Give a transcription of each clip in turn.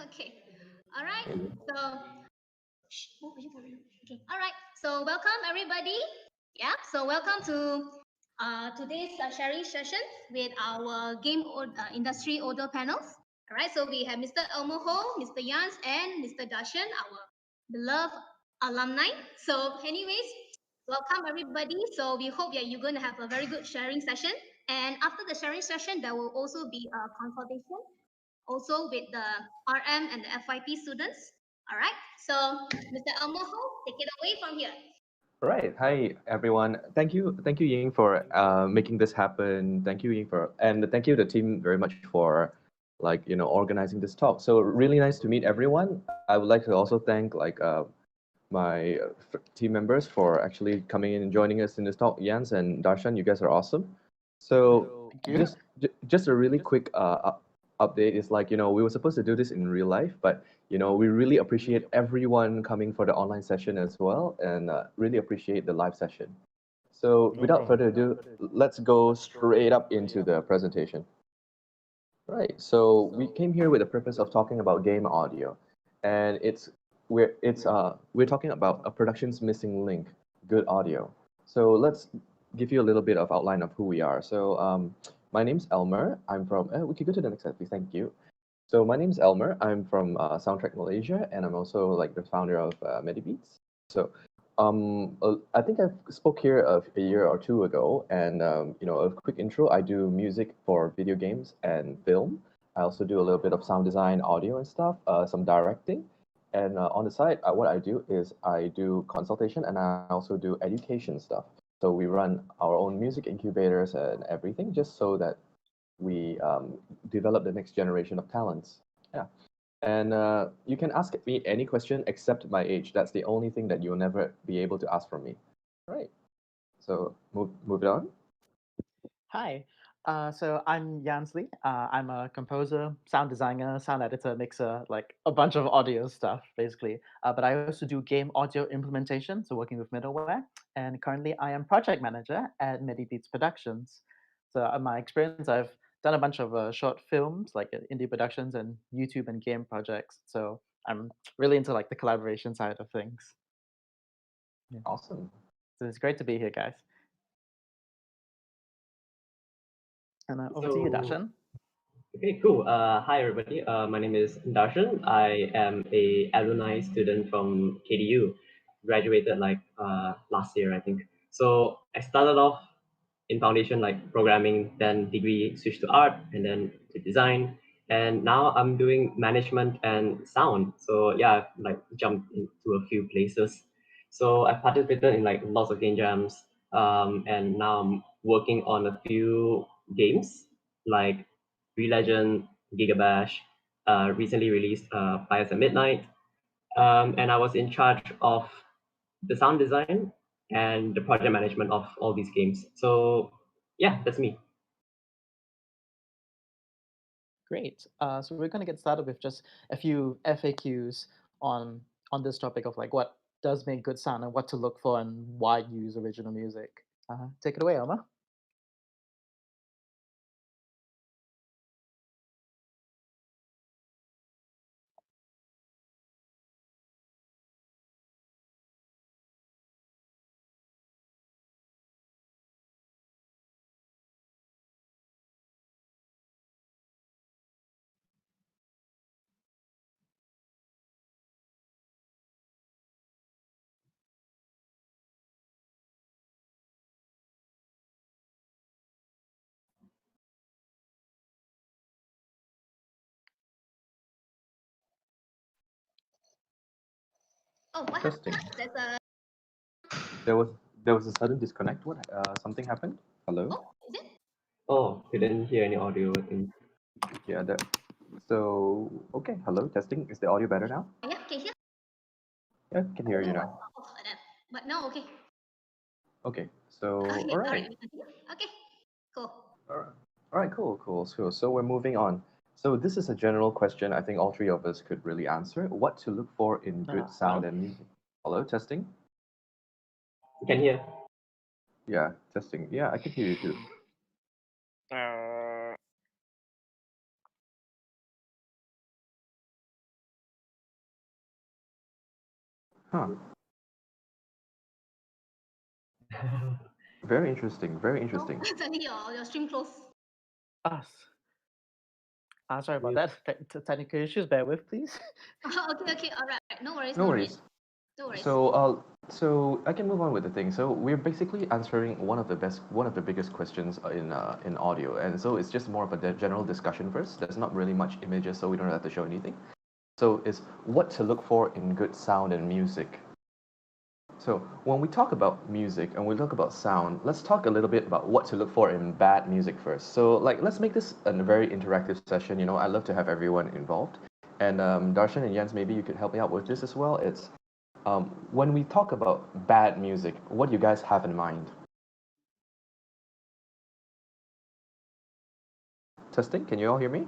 Okay. All right. So, okay. All right. So, welcome everybody. Yeah. So, welcome to today's sharing session with our industry order panels. All right. So, we have Mr. Elmer, Mr. Yans, and Mr. Darshan, our beloved alumni. So, anyways, welcome everybody. So, we hope that you're going to have a very good sharing session. And after the sharing session, there will also be a consultation also with the RM and the FYP students. All right. So, Mr. Elmoho, take it away from here. Right. Hi, everyone. Thank you, Ying, for making this happen. Thank you, Ying, and thank you the team very much for organizing this talk. So really nice to meet everyone. I would like to also thank my team members for actually coming in and joining us in this talk. Jans and Darshan, you guys are awesome. So Thank you. just a really quick update is we were supposed to do this in real life, but we really appreciate everyone coming for the online session as well, and really appreciate the live session. So without further ado, let's go straight up into the presentation. Right. So we came here with the purpose of talking about game audio, and we're talking about a production's missing link, good audio. So let's give you a little bit of outline of who we are. So my name's Elmer. I'm from. We could go to the next slide, please. Thank you. So my name's Elmer. I'm from Soundtrack Malaysia, and I'm also like the founder of Medibeats. So I think I spoke here a year or two ago, and a quick intro. I do music for video games and film. I also do a little bit of sound design, audio and stuff, some directing, and on the side, what I do is I do consultation and I also do education stuff. So we run our own music incubators and everything, just so that we develop the next generation of talents. Yeah. And you can ask me any question except my age. That's the only thing that you'll never be able to ask from me. All right. So move it on. Hi. So I'm Jans Lee. I'm a composer, sound designer, sound editor, mixer, like a bunch of audio stuff, basically. But I also do game audio implementation, so working with middleware. And currently, I am project manager at Medibeats Productions. So my experience, I've done a bunch of short films, like indie productions and YouTube and game projects. So I'm really into like the collaboration side of things. Yeah. Awesome. So it's great to be here, guys. And over to you, Darshan. Okay, cool. Hi, everybody. My name is Darshan. I am a alumni student from KDU. Graduated like last year, I think. So I started off in foundation like programming, then degree switched to art, and then to design. And now I'm doing management and sound. So yeah, I've like jumped into a few places. So I participated in like lots of game jams. And now I'm working on a few games like Re-Legend, Gigabash, recently released Fires at Midnight. And I was in charge of the sound design and the project management of all these games. So yeah, that's me. Great. So we're going to get started with just a few FAQs on this topic of like what does make good sound and what to look for and why use original music. Take it away, Elma. Oh, what Interesting. happened? There's a. There was there was a sudden disconnect. What something happened? Hello? Oh, is it? Oh, didn't hear any audio. I think. Yeah, so okay, hello, testing. Is the audio better now? Yeah, can hear. Yeah, can hear you Oh, now. but no, okay. Okay, so Okay, all all right. right. We continue. Okay, cool. All right. All right, cool. So we're moving on. So this is a general question I think all three of us could really answer. What to look for in good sound Hello? and music? Hello, testing? You can hear. Yeah, testing. Yeah, I can hear you too. Huh. Very interesting. Very Oh, interesting. suddenly your stream close. Us. Sorry about We- that. Technical issues. Bear with, please. Okay, all right. No worries, No no worries. worries. No worries. So I can move on with the thing. So we're basically answering one of the biggest questions in audio, and so it's just more of a general discussion first. There's not really much images, so we don't have to show anything. So it's what to look for in good sound and music. So when we talk about music and we talk about sound, let's talk a little bit about what to look for in bad music first. So like let's make this a very interactive session. You know, I love to have everyone involved. And Darshan and Jens, maybe you could help me out with this as well. It's when we talk about bad music, what do you guys have in mind? Testing, can you all hear me?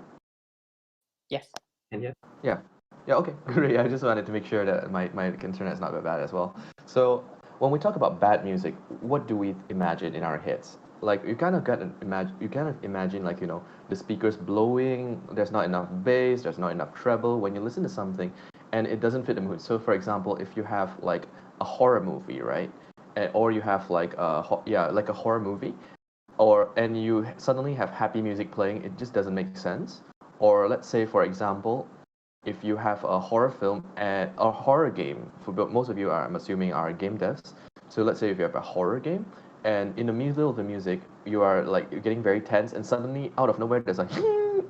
Yes. And yeah, Yeah. Yeah, okay, great. I just wanted to make sure that my internet is not that bad as well. So when we talk about bad music, what do we imagine in our heads? Like you kind of imagine like, you know, the speakers blowing, there's not enough bass, there's not enough treble when you listen to something and it doesn't fit the mood. So for example, if you have like a horror movie, right? Or you have like like a horror movie and you suddenly have happy music playing, it just doesn't make sense. Or let's say, for example, if you have a horror film and a horror game, most of you are, I'm assuming, are game devs. So let's say if you have a horror game, and in the middle of the music, you are like you're getting very tense, and suddenly out of nowhere there's a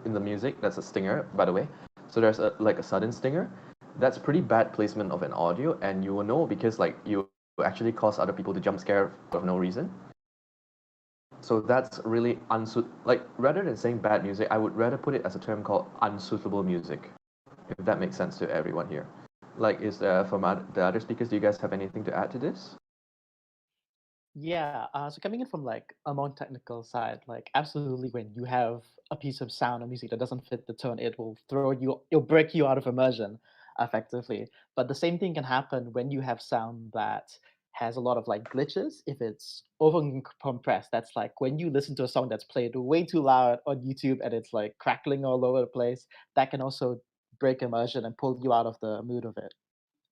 in the music. That's a stinger, by the way. So there's a sudden stinger. That's pretty bad placement of an audio, and you will know because like you actually cause other people to jump scare for no reason. So that's really like rather than saying bad music, I would rather put it as a term called unsuitable music, if that makes sense to everyone here. Like, is from the other speakers, do you guys have anything to add to this? Yeah, so coming in from like a more technical side, like absolutely when you have a piece of sound or music that doesn't fit the tone, it'll break you out of immersion effectively. But the same thing can happen when you have sound that has a lot of like glitches. If it's over compressed, that's like when you listen to a song that's played way too loud on YouTube and it's like crackling all over the place, that can also break immersion and pull you out of the mood of it.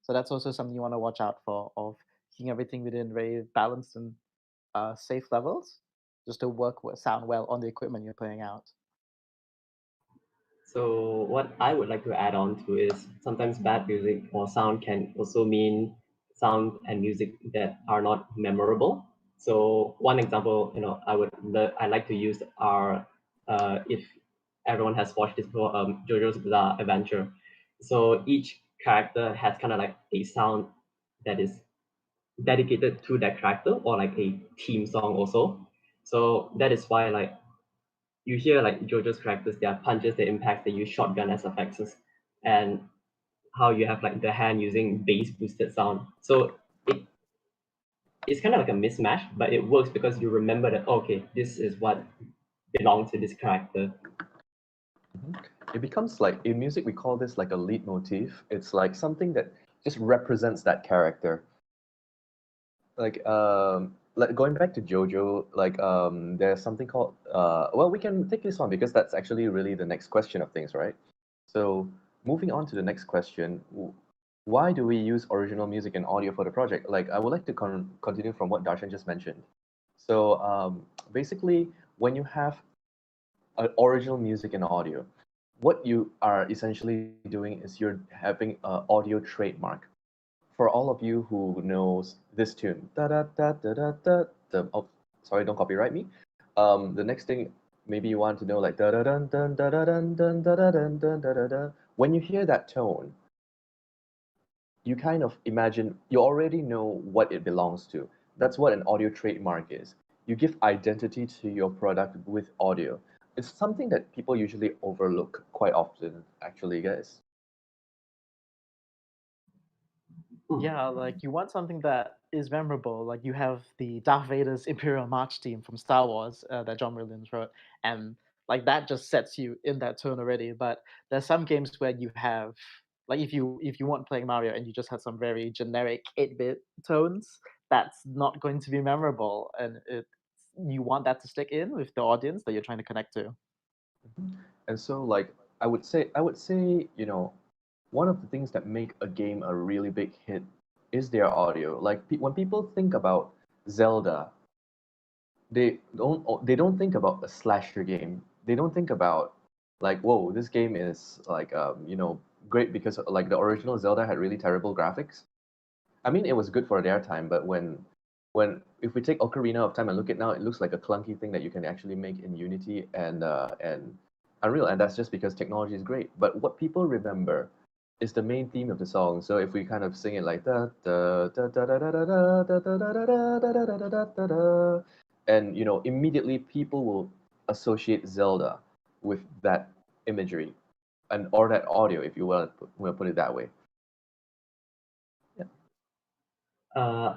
So that's also something you want to watch out for, of keeping everything within very balanced and safe levels, just to sound well on the equipment you're playing out. so what I would like to add on to is sometimes bad music or sound can also mean sound and music that are not memorable. So one example, I like to use are if everyone has watched this before, JoJo's Bizarre Adventure. So each character has kind of like a sound that is dedicated to that character or like a theme song also. So that is why like you hear like JoJo's characters, their punches, their impacts, they use shotgun as effects, and how you have like the hand using bass boosted sound. So it's kind of like a mismatch, but it works because you remember that okay, this is what belongs to this character. It becomes like in music we call this like a lead motif. It's like something that just represents that character. Like going back to JoJo, like there's something called well, we can take this one because that's actually really the next question of things, right? So moving on to the next question, why do we use original music and audio for the project? Like I would like to continue from what Darshan just mentioned. So basically, when you have original music and audio, what you are essentially doing is you're having an audio trademark. For all of you who knows this tune, da da da da da da, oh, sorry, don't copyright me. The next thing, maybe you want to know like da da dun dun da da dun dun da da dun dun da da da. When you hear that tone, you kind of imagine, you already know what it belongs to. That's what an audio trademark is. You give identity to your product with audio. It's something that people usually overlook quite often, actually, guys. Yeah, like you want something that is memorable. Like you have the Darth Vader's Imperial March theme from Star Wars that John Williams wrote, and like that just sets you in that tone already. But there's some games where you have, like if you want playing Mario and you just have some very generic 8-bit tones, that's not going to be memorable, and you want that to stick in with the audience that you're trying to connect to. And so, like, I would say, you know, one of the things that make a game a really big hit is their audio. Like when people think about Zelda, they don't think about a slasher game. They don't think about like, whoa, this game is like great because like the original Zelda had really terrible graphics. I mean, it was good for their time, but when if we take Ocarina of Time and look at now, it looks like a clunky thing that you can actually make in Unity and Unreal, and that's just because technology is great. But what people remember is the main theme of the song. So if we kind of sing it like da da da da da da da da da da da da da da da da da da, and immediately people will associate Zelda with that imagery and or that audio, if you will put it that way.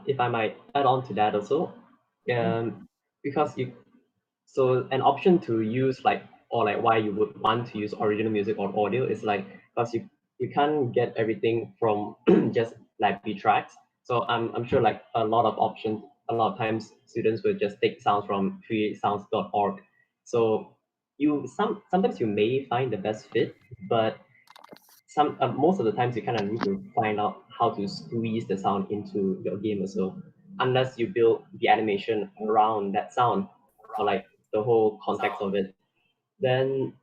If I might add on to that also, because so an option to use like or like why you would want to use original music or audio is like because you can't get everything from just library tracks. So I'm sure like a lot of options, a lot of times students will just take sounds from createsounds.org. So sometimes you may find the best fit, but most of the times you kind of need to find out how to squeeze the sound into your game as well. Unless you build the animation around that sound or like the whole context of it, then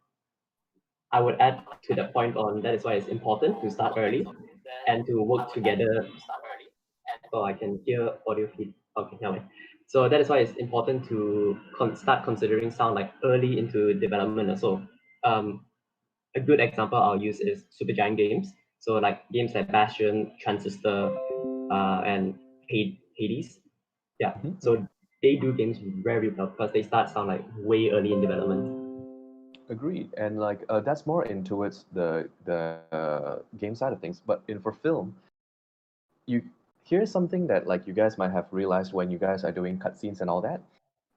I would add to that point on that is why it's important to start early and to work together. Oh, I can hear audio feed. Okay, never mind. So that is why it's important to start considering sound like early into development also. Um, a good example I'll use is Supergiant games. So like games like Bastion, Transistor, and Hades. Yeah. So they do games very well because they start sound like way early in development. Agreed, and like that's more in towards the game side of things. But in for film, you here's something that like you guys might have realized when you guys are doing cutscenes and all that.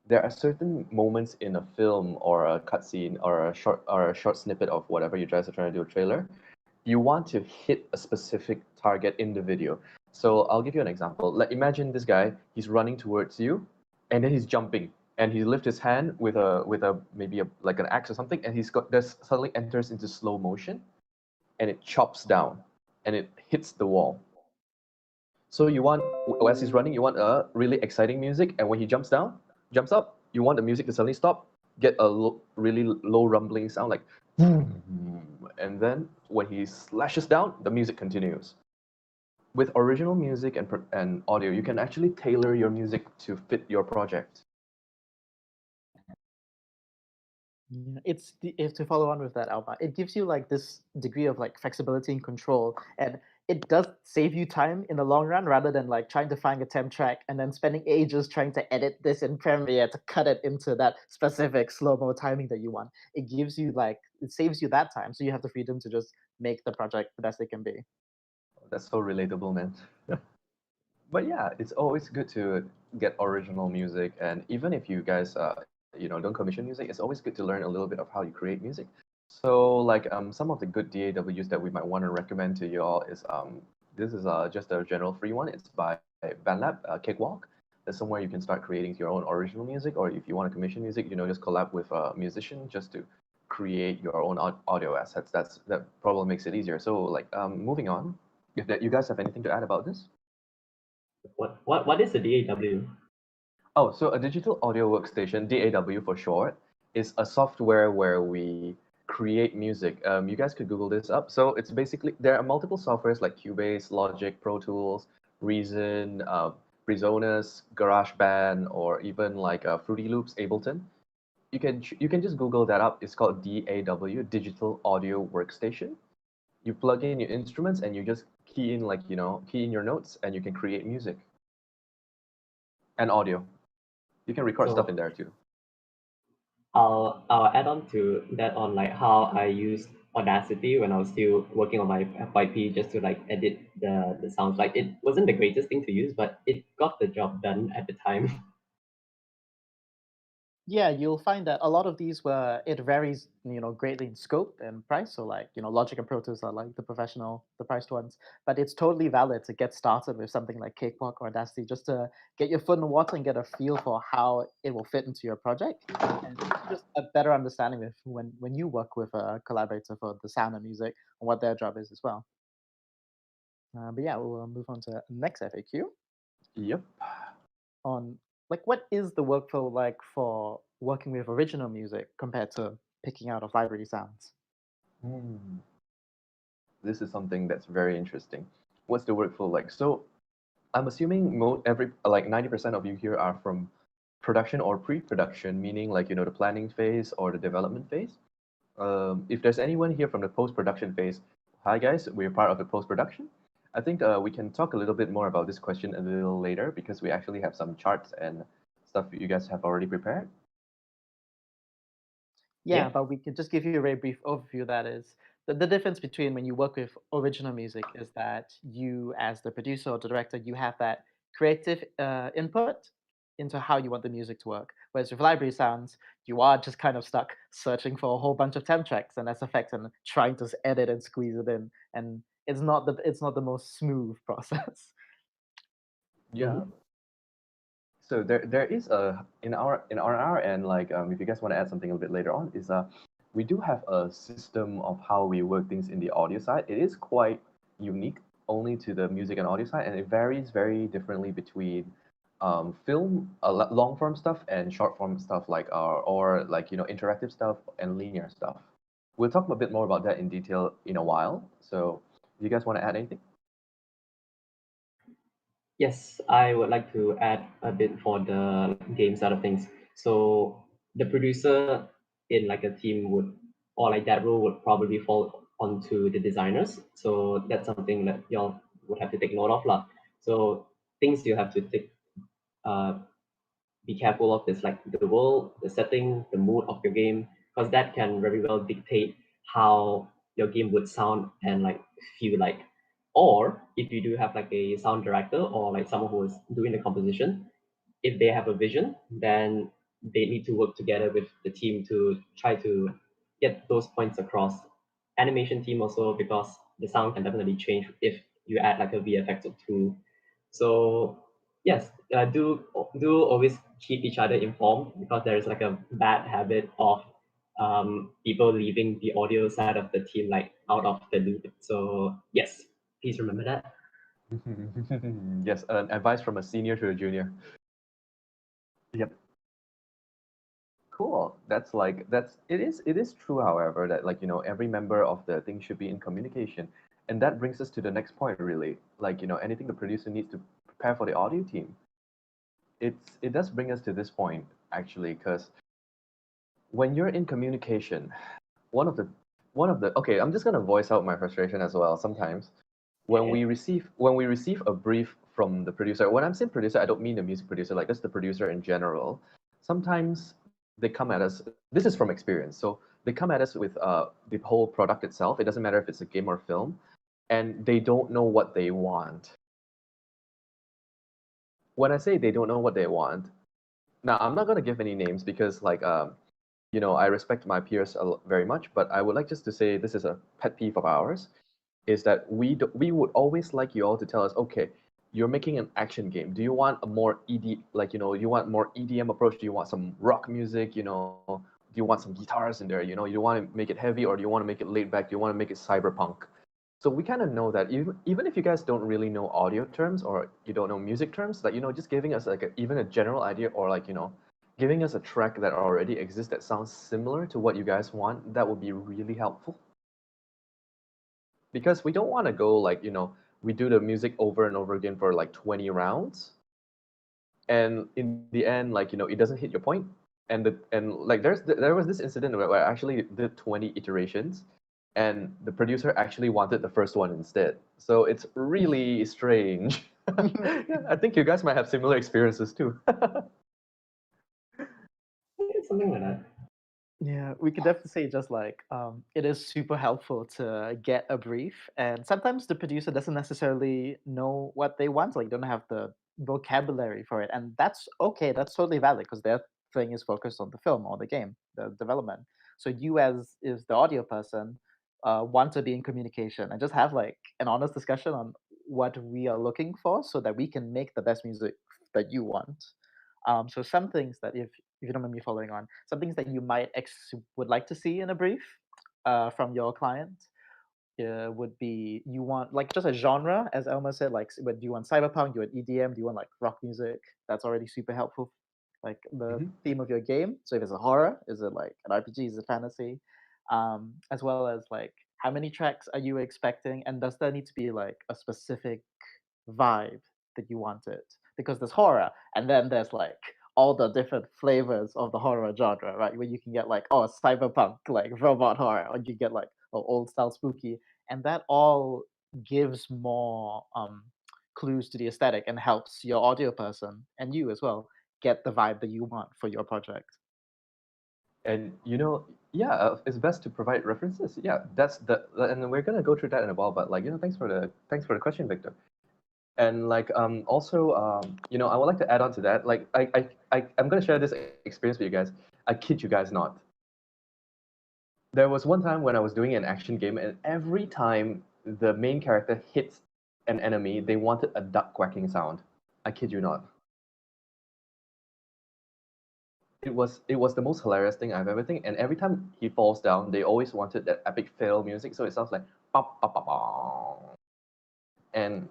There are certain moments in a film or a cutscene or a short snippet of whatever you guys are trying to do a trailer. You want to hit a specific target in the video. So I'll give you an example. Like imagine this guy, he's running towards you, and then he's jumping, and he lifts his hand with a maybe a like an axe or something, and he's got this suddenly enters into slow motion, and it chops down, and it hits the wall. So you want, as he's running, you want a really exciting music, and when he jumps up, you want the music to suddenly stop, get a really low rumbling sound like, and then when he slashes down, the music continues. With original music and audio, you can actually tailor your music to fit your project. Yeah, if to follow on with that, Alba, it gives you like this degree of like flexibility and control, and it does save you time in the long run rather than like trying to find a temp track and then spending ages trying to edit this in Premiere to cut it into that specific slow-mo timing that you want. It saves you that time, so you have the freedom to just make the project the best it can be. That's so relatable, man. But yeah, it's always good to get original music, and even if you guys don't commission music, it's always good to learn a little bit of how you create music. So like some of the good DAWs that we might want to recommend to you all is this is just a general free one. It's by BandLab, Cakewalk. That's somewhere you can start creating your own original music, or if you want to commission music, just collab with a musician just to create your own audio assets. That probably makes it easier. So like moving on, if that you guys have anything to add about this? What is the DAW? Oh, so a digital audio workstation, DAW for short, is a software where we create music. You guys could Google this up. So it's basically, there are multiple softwares like Cubase, Logic, Pro Tools, Reason, Presonus, GarageBand, or even like Fruity Loops, Ableton. You can just Google that up. It's called DAW, Digital Audio Workstation. You plug in your instruments and you just key in key in your notes, and you can create music and audio. You can record stuff So in there too. I'll add on to that on like how I used Audacity when I was still working on my FYP just to like edit the sounds. Like it wasn't the greatest thing to use, but it got the job done at the time. Yeah, you'll find that a lot of these it varies, greatly in scope and price. So like, Logic and Pro Tools are like the priced ones. But it's totally valid to get started with something like Cakewalk or Audacity just to get your foot in the water and get a feel for how it will fit into your project. And just a better understanding of when you work with a collaborator for the sound and music and what their job is as well. But yeah, we'll move on to next FAQ Yep. on like what is the workflow like for working with original music compared to picking out of library sounds? Hmm. This is something that's very interesting. What's the workflow like? So I'm assuming every like 90% of you here are from production or pre-production, meaning like the planning phase or the development phase. If there's anyone here from the post-production phase, hi guys, we're part of the post-production. I think we can talk a little bit more about this question a little later because we actually have some charts and stuff you guys have already prepared. Yeah, Yeah. but we can just give you a very brief overview. That is the difference between when you work with original music is that you, as the producer or the director, you have that creative input into how you want the music to work. Whereas with library sounds, you are just kind of stuck searching for a whole bunch of temp tracks and that's effects and trying to edit and squeeze it in. And it's not the most smooth process. Yeah. Mm-hmm. So there is a in our end, like if you guys want to add something a little bit later on, is we do have a system of how we work things in the audio side. It is quite unique only to the music and audio side, and it varies very differently between film, long form stuff and short form stuff like or like interactive stuff and linear stuff. We'll talk a bit more about that in detail in a while. So, do you guys want to add anything? Yes, I would like to add a bit for the game side of things. So the producer in like a team would, or like that role would probably fall onto the designers. So that's something that y'all would have to take note of, lah. So things you have to take, uh, be careful of is like the world, the setting, the mood of your game, because that can very well dictate how your game would sound and like feel like. Or if you do have like a sound director or like someone who is doing the composition, if they have a vision, then they need to work together with the team to try to get those points across. Animation team also because the sound can definitely change if you add like a VFX or two. So yes, do always keep each other informed because there is like a bad habit of people leaving the audio side of the team like out of the loop. So yes, please remember that. Yes, advice from a senior to a junior. Yep. Cool. It is true, however, that like every member of the thing should be in communication. And that brings us to the next point really. Like, anything the producer needs to prepare for the audio team. It does bring us to this point actually, because when you're in communication, one of the okay, I'm just gonna voice out my frustration as well sometimes. When Yeah. we receive a brief from the producer, when I'm saying producer, I don't mean the music producer, like just the producer in general. Sometimes they come at us. This is from experience. So they come at us with the whole product itself. It doesn't matter if it's a game or film, and they don't know what they want. When I say they don't know what they want, now I'm not gonna give any names because like I respect my peers very much, but I would like just to say this is a pet peeve of ours is that we would always like you all to tell us, okay, you're making an action game. Do you want a more like you want more EDM approach? Do you want some rock music? Do you want some guitars in there? You want to make it heavy or do you want to make it laid back? Do you want to make it cyberpunk? So we kind of know that even if you guys don't really know audio terms or you don't know music terms, like just giving us like even a general idea or like giving us a track that already exists that sounds similar to what you guys want, that would be really helpful because we don't want to go like we do the music over and over again for like 20 rounds and in the end like it doesn't hit your point and like there was this incident where I actually did 20 iterations and the producer actually wanted the first one instead, so it's really strange. Yeah, I think you guys might have similar experiences too. Yeah, something like that. Yeah, we could definitely say just like it is super helpful to get a brief, and sometimes the producer doesn't necessarily know what they want, like don't have the vocabulary for it, and that's okay. That's totally valid because their thing is focused on the film or the game, the development. So you, as is the audio person, want to be in communication and just have like an honest discussion on what we are looking for, so that we can make the best music that you want. So some things that if you don't mind me following on, some things that you might would like to see in a brief from your client would be you want like just a genre, as Elmer said, like do you want cyberpunk, do you want EDM, do you want like rock music? That's already super helpful. Like the Mhm. theme of your game. So if it's a horror, is it like an RPG, is it fantasy? As well as like how many tracks are you expecting, and does there need to be like a specific vibe that you wanted? Because there's horror, and then there's like all the different flavors of the horror genre, right? Where you can get like, oh, cyberpunk, like robot horror, or you get like, oh, old style spooky, and that all gives more clues to the aesthetic and helps your audio person and you as well get the vibe that you want for your project. And yeah, it's best to provide references. Yeah, and we're gonna go through that in a while. But like, thanks for the question, Victor. And like, also, I would like to add on to that. Like, I'm gonna share this experience with you guys. I kid you guys not. There was one time when I was doing an action game, and every time the main character hits an enemy, they wanted a duck quacking sound. I kid you not. It was the most hilarious thing I've ever seen. And every time he falls down, they always wanted that epic fail music. So it sounds like pop pop pop pop. And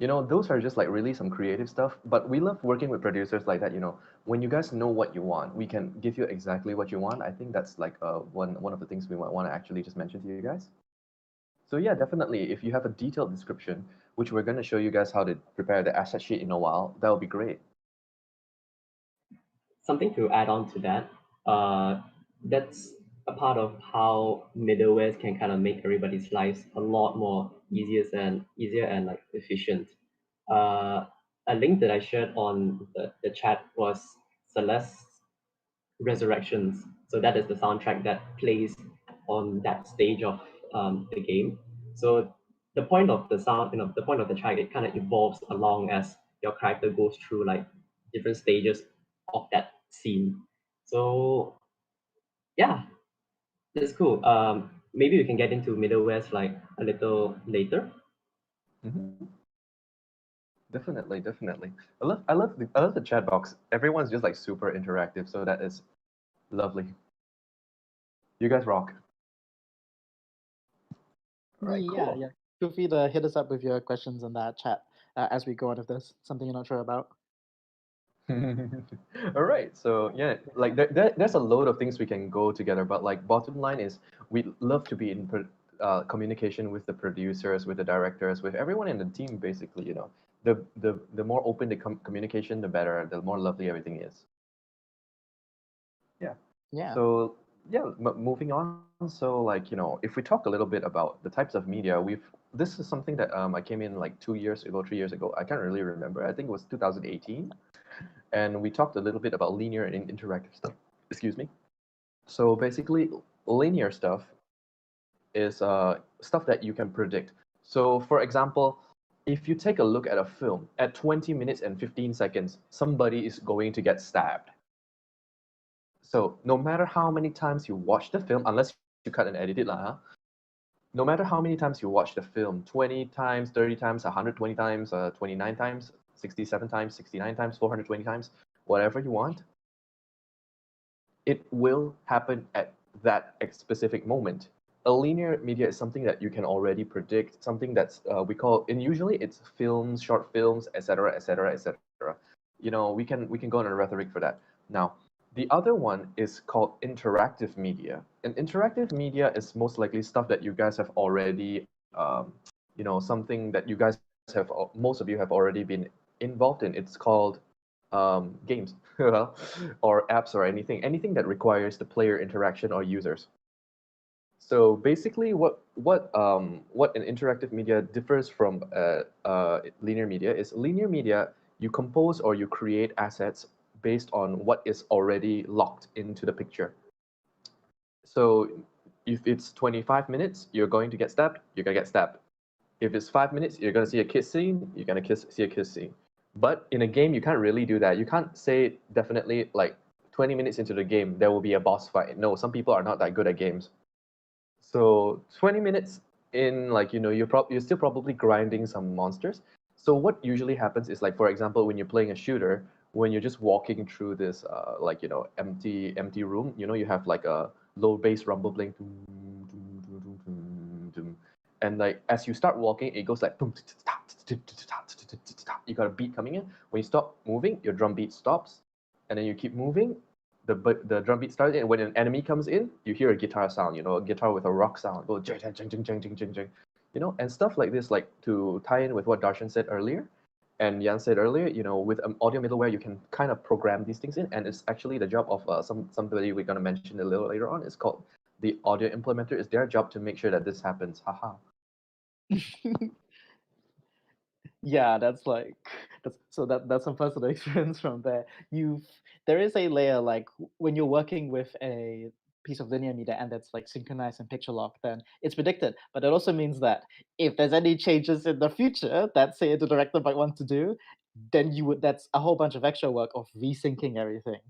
those are just like really some creative stuff. But we love working with producers like that. When you guys know what you want, we can give you exactly what you want. I think that's like one of the things we might want to actually just mention to you guys. So yeah, definitely. If you have a detailed description, which we're going to show you guys how to prepare the asset sheet in a while, that would be great. Something to add on to that, that's a part of how middlewares can kind of make everybody's lives a lot more easier and like efficient. Uh, a link that I shared on the chat was Celeste's Resurrections. So that is the soundtrack that plays on that stage of the game. So the point of the sound, the point of the track, it kind of evolves along as your character goes through like different stages of that scene. So yeah, that's cool. Maybe we can get into middlewares like a little later. Mhm. Definitely, definitely. I love the chat box. Everyone's just like super interactive, so that is lovely. You guys rock. All right, Yeah, cool. yeah. Feel free to hit us up with your questions in that chat as we go on with this. Something you're not sure about. All right, so yeah, like there's a load of things we can go together, but like bottom line is we love to be in communication with the producers, with the directors, with everyone in the team. Basically, the more open the communication, the better, the more lovely everything is. Yeah. Yeah. So yeah, moving on. So like if we talk a little bit about the types of media, this is something that I came in like 2 years ago, 3 years ago. I can't really remember. I think it was 2018, and we talked a little bit about linear and interactive stuff. Excuse me. So basically, linear stuff is stuff that you can predict. So for example, if you take a look at a film, at 20 minutes and 15 seconds, somebody is going to get stabbed. So no matter how many times you watch the film, unless you cut and edit it, lah, no matter how many times you watch the film, 20 times, 30 times, 120 times, 29 times, 67 times, 69 times, 420 times, whatever you want, it will happen at that specific moment. A linear media is something that you can already predict, something that's we call, and usually it's films, short films, etc., etc., etc. We can go on a rhetoric for that. Now, the other one is called interactive media. And interactive media is most likely stuff that you guys have already, something that you guys most of you have already been involved in. It's called games, well, or apps or anything that requires the player interaction or users. So basically, what an interactive media differs from linear media is linear media. You compose or you create assets based on what is already locked into the picture. So if it's 25 minutes, you're going to get stabbed. You're gonna get stabbed. If it's 5 minutes, you're gonna see a kiss scene. You're gonna see a kiss scene. But in a game, you can't really do that. You can't say definitely like 20 minutes into the game there will be a boss fight. No, some people are not that good at games. So 20 minutes in, like you're still probably grinding some monsters. So what usually happens is, like, for example, when you're playing a shooter, when you're just walking through this like empty room, you have like a low bass rumble playing, doom, doom, doom, doom, doom, doom. and like as you start walking, it goes like boom, you got a beat coming in. When you stop moving, your drum beat stops, and then you keep moving, the drum beat starts, and when an enemy comes in, you hear a guitar sound, a guitar with a rock sound, go jing jing jing jing jing jing jing, and stuff like this, like to tie in with what Darshan said earlier, and Jan said earlier, with audio middleware, you can kind of program these things in, and it's actually the job of somebody we're gonna mention a little later on. It's called the audio implementer. It's their job to make sure that this happens. Haha. Yeah, that's some personal experience from there. There is a layer like when you're working with a piece of linear media and that's like synchronized and picture locked, then it's predicted. But it also means that if there's any changes in the future that say the director might want to do, then that's a whole bunch of extra work of resyncing everything.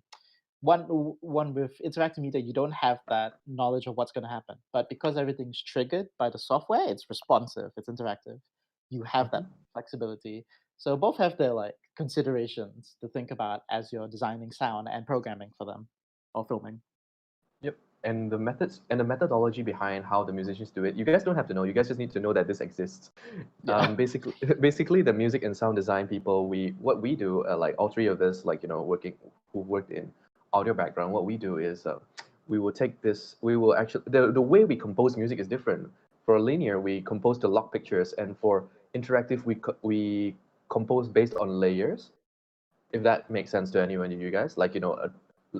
One with interactive media, you don't have that knowledge of what's going to happen. But because everything's triggered by the software, it's responsive, it's interactive. You have that flexibility. So both have their like considerations to think about as you're designing sound and programming for them or filming. Yep. And the methods and the methodology behind how the musicians do it, you guys don't have to know. You guys just need to know that this exists. Yeah. Basically, the music and sound design people, what we do, like all three of us, like who worked in audio background, what we do is we will take this. We will actually the way we compose music is different. For linear, we compose the lock pictures, and for interactive, we compose based on layers. If that makes sense to anyone of you guys, like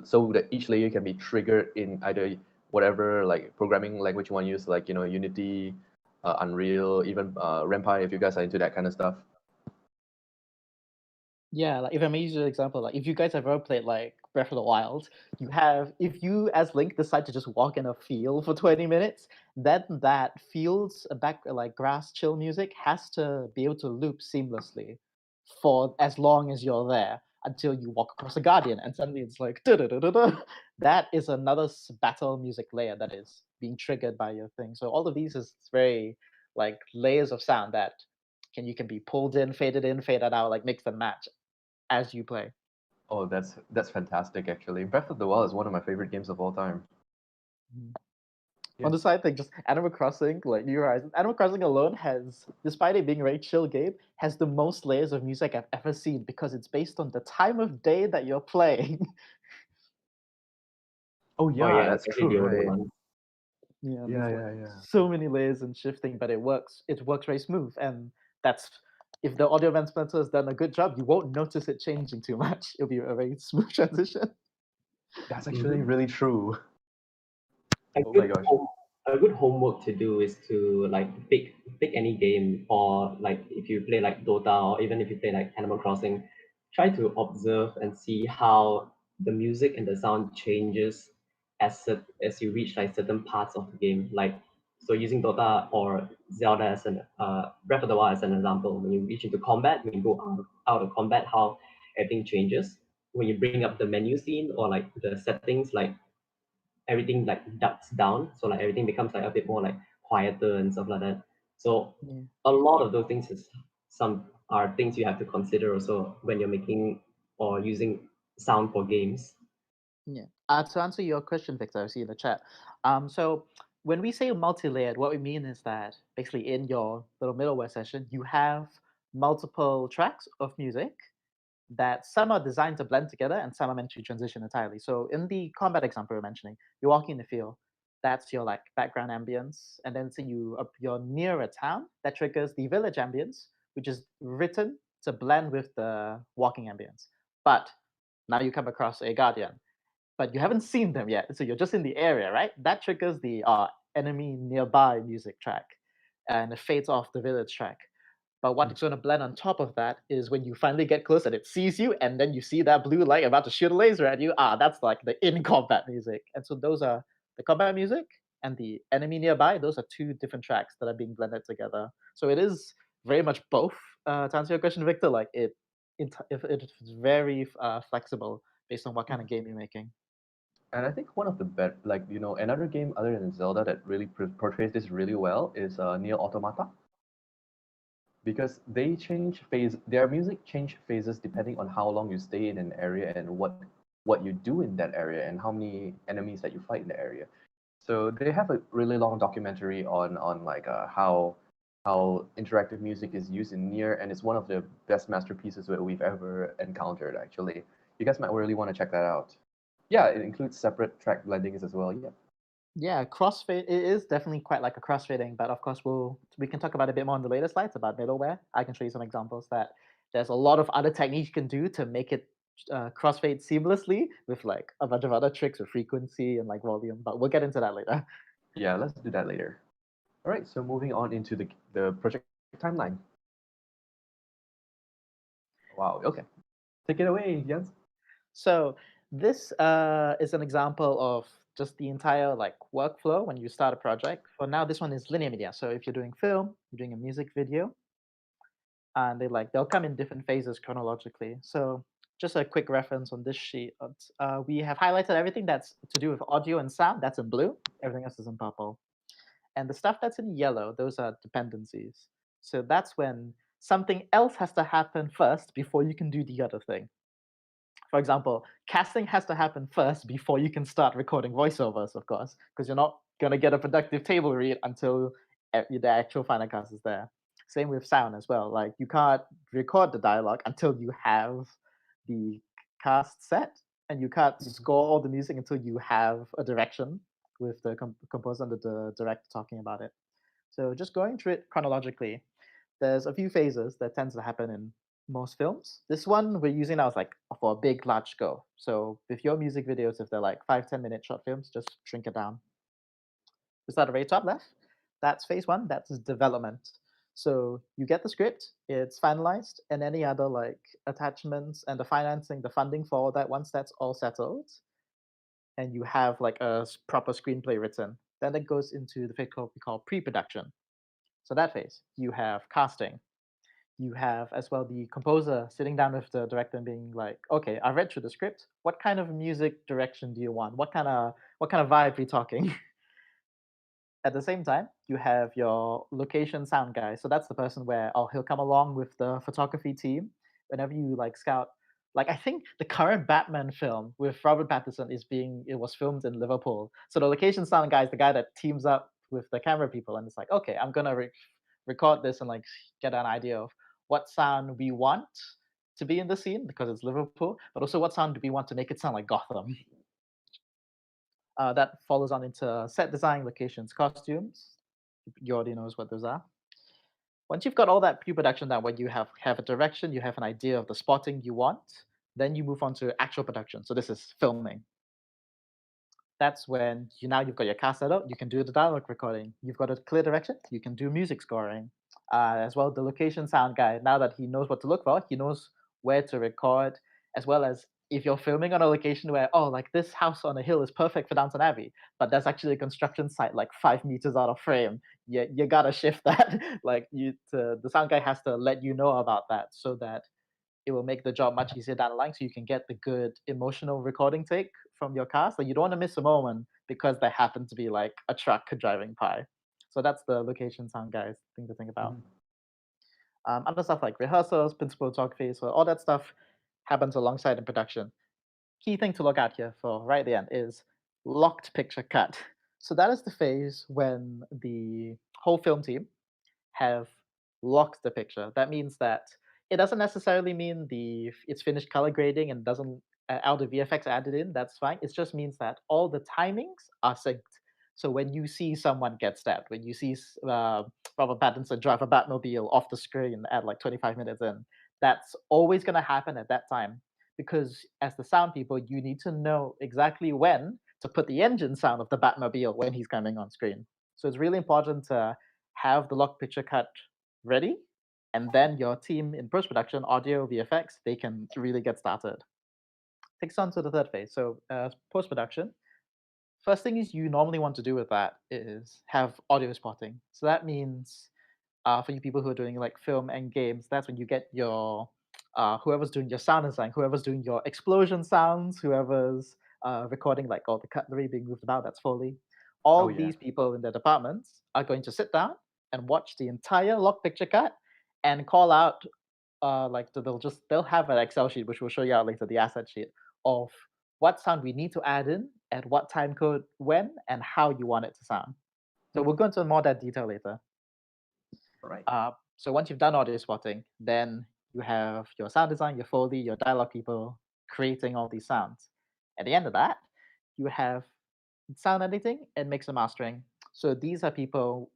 so that each layer can be triggered in either whatever like programming language you want to use, like Unity, Unreal, even Rampire, if you guys are into that kind of stuff. Yeah, like if I may use an example, like if you guys have ever played like Breath of the Wild, if you as Link decide to just walk in a field for 20 minutes, then that field's back like grass chill music has to be able to loop seamlessly for as long as you're there until you walk across a guardian and suddenly it's like da-da-da-da-da. That is another battle music layer that is being triggered by your thing. So all of these is very like layers of sound that you can be pulled in, faded out, like mix and match as you play. Oh, that's fantastic. Actually, Breath of the Wild is one of my favorite games of all time. On the side thing, just Animal Crossing, like New Horizons, Animal Crossing alone has, despite it being a very chill game, has the most layers of music I've ever seen because it's based on the time of day that you're playing. Oh yeah, that's especially true, the older right? ones. Yeah, Yeah, there's like yeah. so many layers and shifting, but it works. It works very smooth, and that's if the audio implementer has done a good job, you won't notice it changing too much. It'll be a very smooth transition. That's actually really true. A Oh my good gosh. a good homework to do is to like pick any game, or like if you play like Dota, or even if you play like Animal Crossing, try to observe and see how the music and the sound changes as you reach like certain parts of the game. Like so using Dota or Zelda as an Breath of the Wild as an example, when you reach into combat, when you go out of combat, how everything changes. When you bring up the menu scene or like the settings, like everything like ducks down, so like everything becomes like a bit more like quieter and stuff like that. So Yeah. a lot of those things are things you have to consider also when you're making or using sound for games. Yeah. To answer your question, Victor, I see in the chat. So when we say multi-layered, what we mean is that basically in your little middleware session, you have multiple tracks of music that some are designed to blend together and some are meant to transition entirely. So in the combat example you're mentioning, you're walking in the field, that's your like background ambience, and then you're near a town, that triggers the village ambience, which is written to blend with the walking ambience. But now you come across a guardian, but you haven't seen them yet. So you're just in the area, right? That triggers the enemy nearby music track, and it fades off the village track. But what's going to blend on top of that is when you finally get close and it sees you, and then you see that blue light about to shoot a laser at you. That's like the in combat music. And so those are the combat music and the enemy nearby. Those are two different tracks that are being blended together. So it is very much both. To answer your question, Victor, like if it's very flexible based on what kind of game you're making. And I think one of the like another game other than Zelda that really portrays this really well is Nier Automata, because their music change phases depending on how long you stay in an area and what you do in that area and how many enemies that you fight in the area. So they have a really long documentary on like how how interactive music is used in Nier, and it's one of the best masterpieces that we've ever encountered, actually. You guys might really want to check that out. Yeah, it includes separate track blendings as well. Yeah. Yeah, crossfade it is definitely quite like a crossfading, but of course we can talk about a bit more on the later slides about middleware. I can show you some examples that there's a lot of other techniques you can do to make it crossfade seamlessly with like a bunch of other tricks with frequency and like volume, but we'll get into that later. Yeah, let's do that later. All right, so moving on into the project timeline. Wow, okay. Take it away, Jens. So this is an example of just the entire like workflow when you start a project. For now, this one is linear media. So if you're doing film, you're doing a music video, and they'll come in different phases chronologically. So just a quick reference on this sheet. We have highlighted everything that's to do with audio and sound. That's in blue. Everything else is in purple. And the stuff that's in yellow, those are dependencies. So that's when something else has to happen first before you can do the other thing. For example, casting has to happen first before you can start recording voiceovers, of course, because you're not going to get a productive table read until the actual final cast is there. Same with sound as well. Like you can't record the dialogue until you have the cast set, and you can't score all the music until you have a direction with the composer and the director talking about it. So just going through it chronologically, there's a few phases that tends to happen in most films. This one we're using now is like for a big, large scope. So with your music videos, if they're like 5-10 minute short films, just shrink it down. To start at the very top left, that's phase one, that's development. So you get the script, it's finalized, and any other like attachments and the financing, the funding for all that, once that's all settled, and you have like a proper screenplay written, then it goes into the phase we call pre-production. So that phase, you have casting, you have as well the composer sitting down with the director and being like, okay, I read through the script. What kind of music direction do you want? What kind of vibe are we talking? At the same time, you have your location sound guy. So that's the person where he'll come along with the photography team whenever you like scout. Like I think the current Batman film with Robert Pattinson it was filmed in Liverpool. So the location sound guy is the guy that teams up with the camera people, and it's like, okay, I'm gonna record this and like get an idea of what sound we want to be in the scene because it's Liverpool, but also what sound do we want to make it sound like Gotham. That follows on into set design, locations, costumes. You already knows what those are. Once you've got all that pre-production done, when you have a direction, you have an idea of the spotting you want, then you move on to actual production. So this is filming. That's when you've got your cast set up. You can do the dialogue recording. You've got a clear direction. You can do music scoring, as well. The location sound guy. Now that he knows what to look for, he knows where to record, as well as if you're filming on a location where like this house on a hill is perfect for Downton Abbey, but there's actually a construction site like 5 meters out of frame. You gotta shift that. The sound guy has to let you know about that so that it will make the job much easier down the line so you can get the good emotional recording take from your cast. Like you don't want to miss a moment because there happened to be like a truck driving by. So that's the location sound guys thing to think about. Other stuff like rehearsals, principal photography, so all that stuff happens alongside in production. Key thing to look at here for right at the end is locked picture cut. So that is the phase when the whole film team have locked the picture. That means that it doesn't necessarily mean it's finished color grading and doesn't all the VFX added in. That's fine. It just means that all the timings are synced. So when you see someone get stabbed, when you see Robert Pattinson drive a Batmobile off the screen at like 25 minutes in, that's always going to happen at that time. Because as the sound people, you need to know exactly when to put the engine sound of the Batmobile when he's coming on screen. So it's really important to have the lock picture cut ready, and then your team in post production, audio, VFX, they can really get started. Takes on to the third phase. So post production. First thing is you normally want to do with that is have audio spotting. So that means for you people who are doing like film and games, that's when you get your whoever's doing your sound design, whoever's doing your explosion sounds, whoever's recording like all the cutlery being moved about, that's Foley. All Oh, yeah. these people in their departments are going to sit down and watch the entire lock picture cut and call out they'll have an Excel sheet which we'll show you out later, the asset sheet of what sound we need to add in at what time code when and how you want it to sound. So we'll go into more of that detail later. All right. So once you've done audio spotting, then you have your sound design, your Foley, your dialogue people creating all these sounds. At the end of that, you have sound editing and mix and mastering. So these are people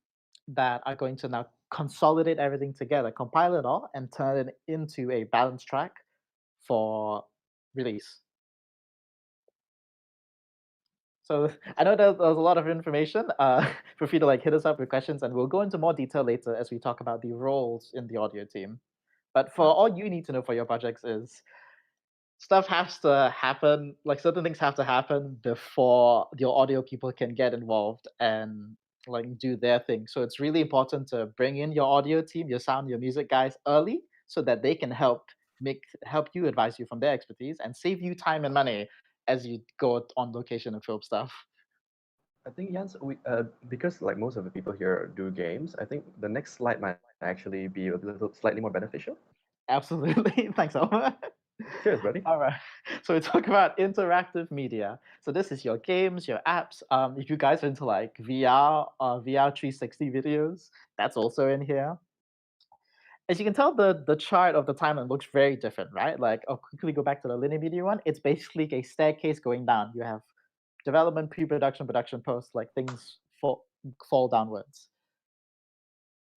that are going to now consolidate everything together, compile it all, and turn it into a balanced track for release. So I know there's a lot of information. Feel free to like hit us up with questions, and we'll go into more detail later as we talk about the roles in the audio team. But for Sure. all you need to know for your projects is stuff has to happen, like certain things have to happen before your audio people can get involved and like do their thing. So it's really important to bring in your audio team, your sound, your music guys early so that they can help you advise you from their expertise and save you time and money as you go on location and film stuff. I think Jans, because like most of the people here do games, I think the next slide might actually be a little slightly more beneficial. Absolutely. Thanks, Elmer. Cheers, buddy. All right. So we talk about interactive media. So this is your games, your apps. If you guys are into like VR or VR 360 videos, that's also in here. As you can tell, the chart of the timeline looks very different, right? Like I'll quickly go back to the linear media one. It's basically a staircase going down. You have development, pre-production, production, post, like things fall downwards.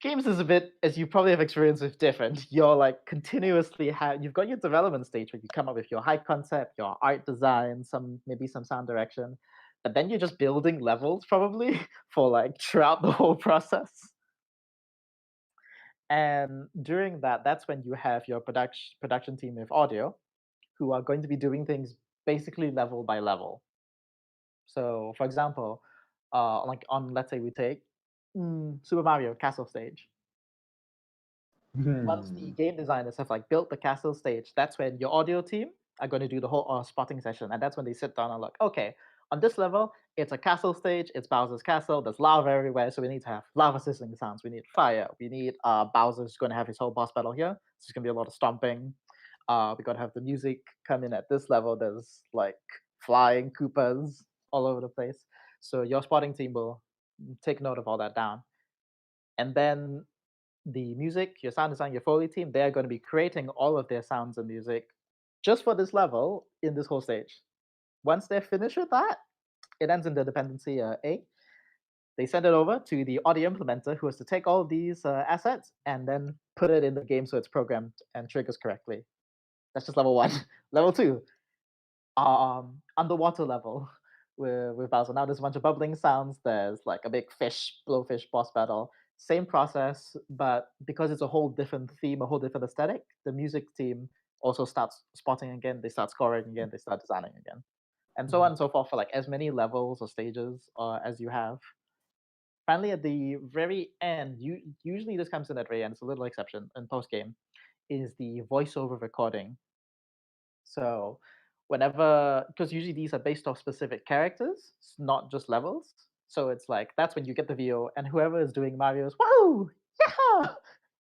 Games is a bit, as you probably have experienced with different. You're like continuously you've got your development stage where you come up with your high concept, your art design, maybe some sound direction, but then you're just building levels probably for like throughout the whole process. And during that, that's when you have your production team with audio, who are going to be doing things basically level by level. So, for example, like on let's say we take Super Mario Castle Stage. Once the Hmm. game designers have like built the castle stage, that's when your audio team are going to do the whole spotting session, and that's when they sit down and look. Okay, on this level, it's a castle stage. It's Bowser's castle. There's lava everywhere, so we need to have lava sizzling sounds. We need fire. We need Bowser's going to have his whole boss battle here. So there's going to be a lot of stomping. We got to have the music come in at this level. There's like flying Koopas all over the place. So your spotting team will take note of all that down, and then the music, your sound design, your Foley team, they're going to be creating all of their sounds and music just for this level in this whole stage. Once they're finished with that, it ends in the dependency A. They send it over to the audio implementer who has to take all of these assets and then put it in the game so it's programmed and triggers correctly. That's just level one. Level two, underwater level with Bowser. Now there's a bunch of bubbling sounds. There's like a big fish, blowfish boss battle. Same process, but because it's a whole different theme, a whole different aesthetic, the music team also starts spotting again. They start scoring again. They start designing again, and so on and so forth for like as many levels or stages as you have. Finally, at the very end, usually this comes in at the very end. It's a little exception in post game, is the voiceover recording. So whenever, because usually these are based off specific characters, not just levels. So it's like that's when you get the VO, and whoever is doing Mario's woohoo, yeah,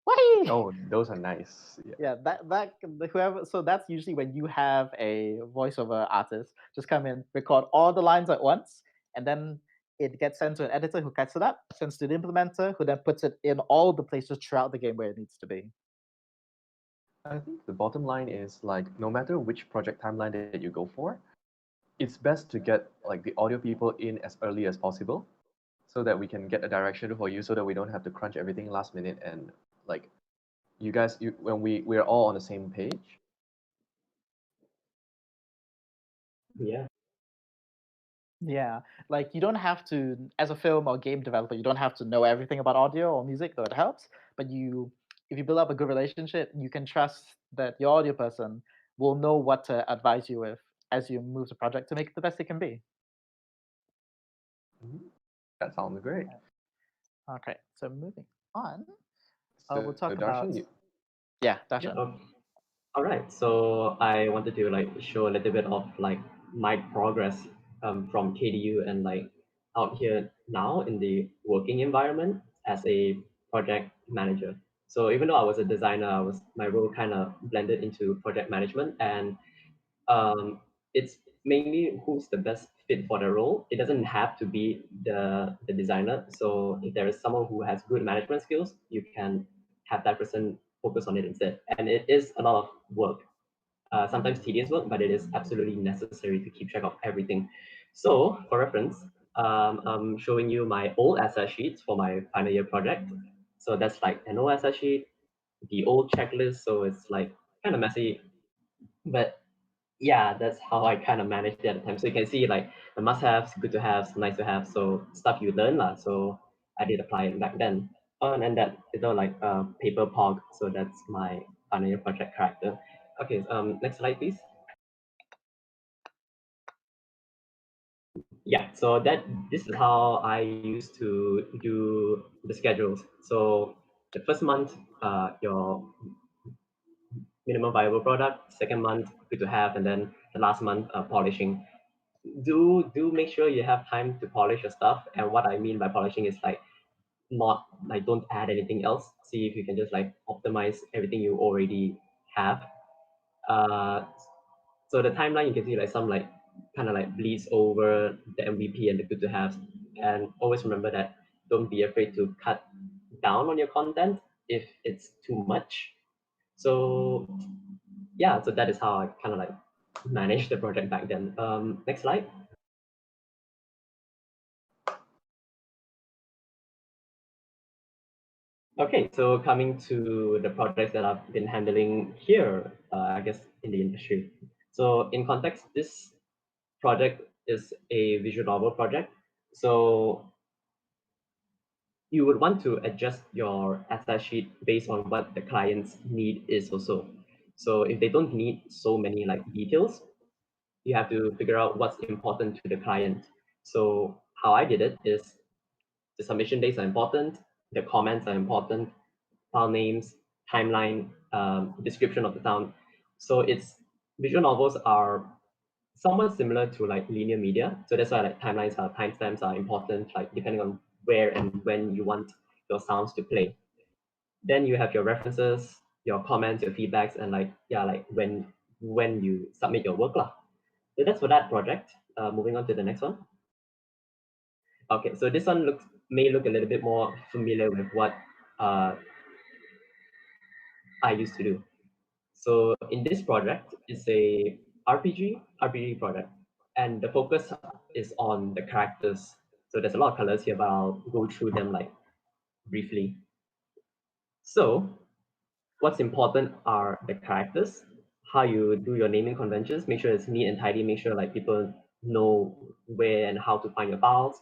wahee, Oh, those are nice. Yeah. yeah, whoever. So that's usually when you have a voiceover artist just come in, record all the lines at once, and then it gets sent to an editor who cuts it up, sends to the implementer, who then puts it in all the places throughout the game where it needs to be. I think the bottom line is like no matter which project timeline that you go for, it's best to get like the audio people in as early as possible so that we can get a direction for you so that we don't have to crunch everything last minute and like when we're all on the same page. Yeah. Yeah, like you don't have to, as a film or game developer, you don't have to know everything about audio or music, though it helps. But if you build up a good relationship, you can trust that your audio person will know what to advise you with as you move the project to make it the best it can be. Mhm. That sounds great. Okay, so moving on, So we'll talk Darshan, about, yeah, yeah. Darshan. All right. So I wanted to like show a little bit of like my progress from KDU and like out here now in the working environment as a project manager. So even though I was a designer, my role kind of blended into project management, and um, it's mainly who's the best fit for the role. It doesn't have to be the designer. So if there is someone who has good management skills, you can have that person focus on it instead. And it is a lot of work, sometimes tedious work, but it is absolutely necessary to keep track of everything. So for reference, I'm showing you my old asset sheets for my final year project. So that's like an old asset sheet, the old checklist. So it's like kind of messy, but yeah, that's how I kind of managed it at the time. So you can see like the must-haves, good to have, nice to have. So stuff you learn lah. So I did apply it back then. Oh, and that is all like paper pog. So that's my final year project character. Okay, next slide, please. Yeah, so this is how I used to do the schedules. So the first month, your minimum viable product, second month, good to have, and then the last month, polishing. Do make sure you have time to polish your stuff. And what I mean by polishing is like not like don't add anything else. See if you can just like optimize everything you already have. Uh, so the timeline you can see like some like kind of like bleeds over the MVP and the good to have. And always remember that don't be afraid to cut down on your content if it's too much. So yeah, so that is how I kind of like managed the project back then. Next slide. Okay, so coming to the projects that I've been handling here, I guess in the industry. So in context, this project is a visual novel project. So you would want to adjust your asset sheet based on what the client's need is also. So if they don't need so many like details, you have to figure out what's important to the client. So how I did it is the submission dates are important, the comments are important, file names, timeline, description of the town. So it's visual novels are somewhat similar to like linear media. So that's why like timelines are timestamps are important, like depending on where and when you want your sounds to play. Then you have your references, your comments, your feedbacks, and like yeah, like when you submit your work lah. So that's for that project. Moving on to the next one. Okay, so this one may look a little bit more familiar with what uh, I used to do. So in this project, it's a RPG project, and the focus is on the characters. So there's a lot of colors here, but I'll go through them like briefly. So what's important are the characters, how you do your naming conventions, make sure it's neat and tidy, make sure like people know where and how to find your files.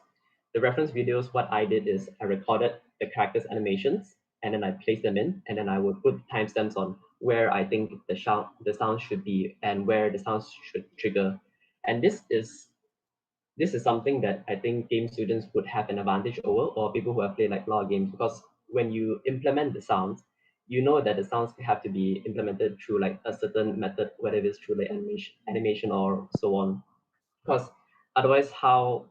The reference videos, what I did is I recorded the characters animations and then I placed them in, and then I would put timestamps on where I think the sound should be and where the sounds should trigger. And this is something that I think game students would have an advantage over, or people who have played like a lot of games, because when you implement the sounds, you know that the sounds have to be implemented through like a certain method, whether it's through the animation or so on. Because otherwise, how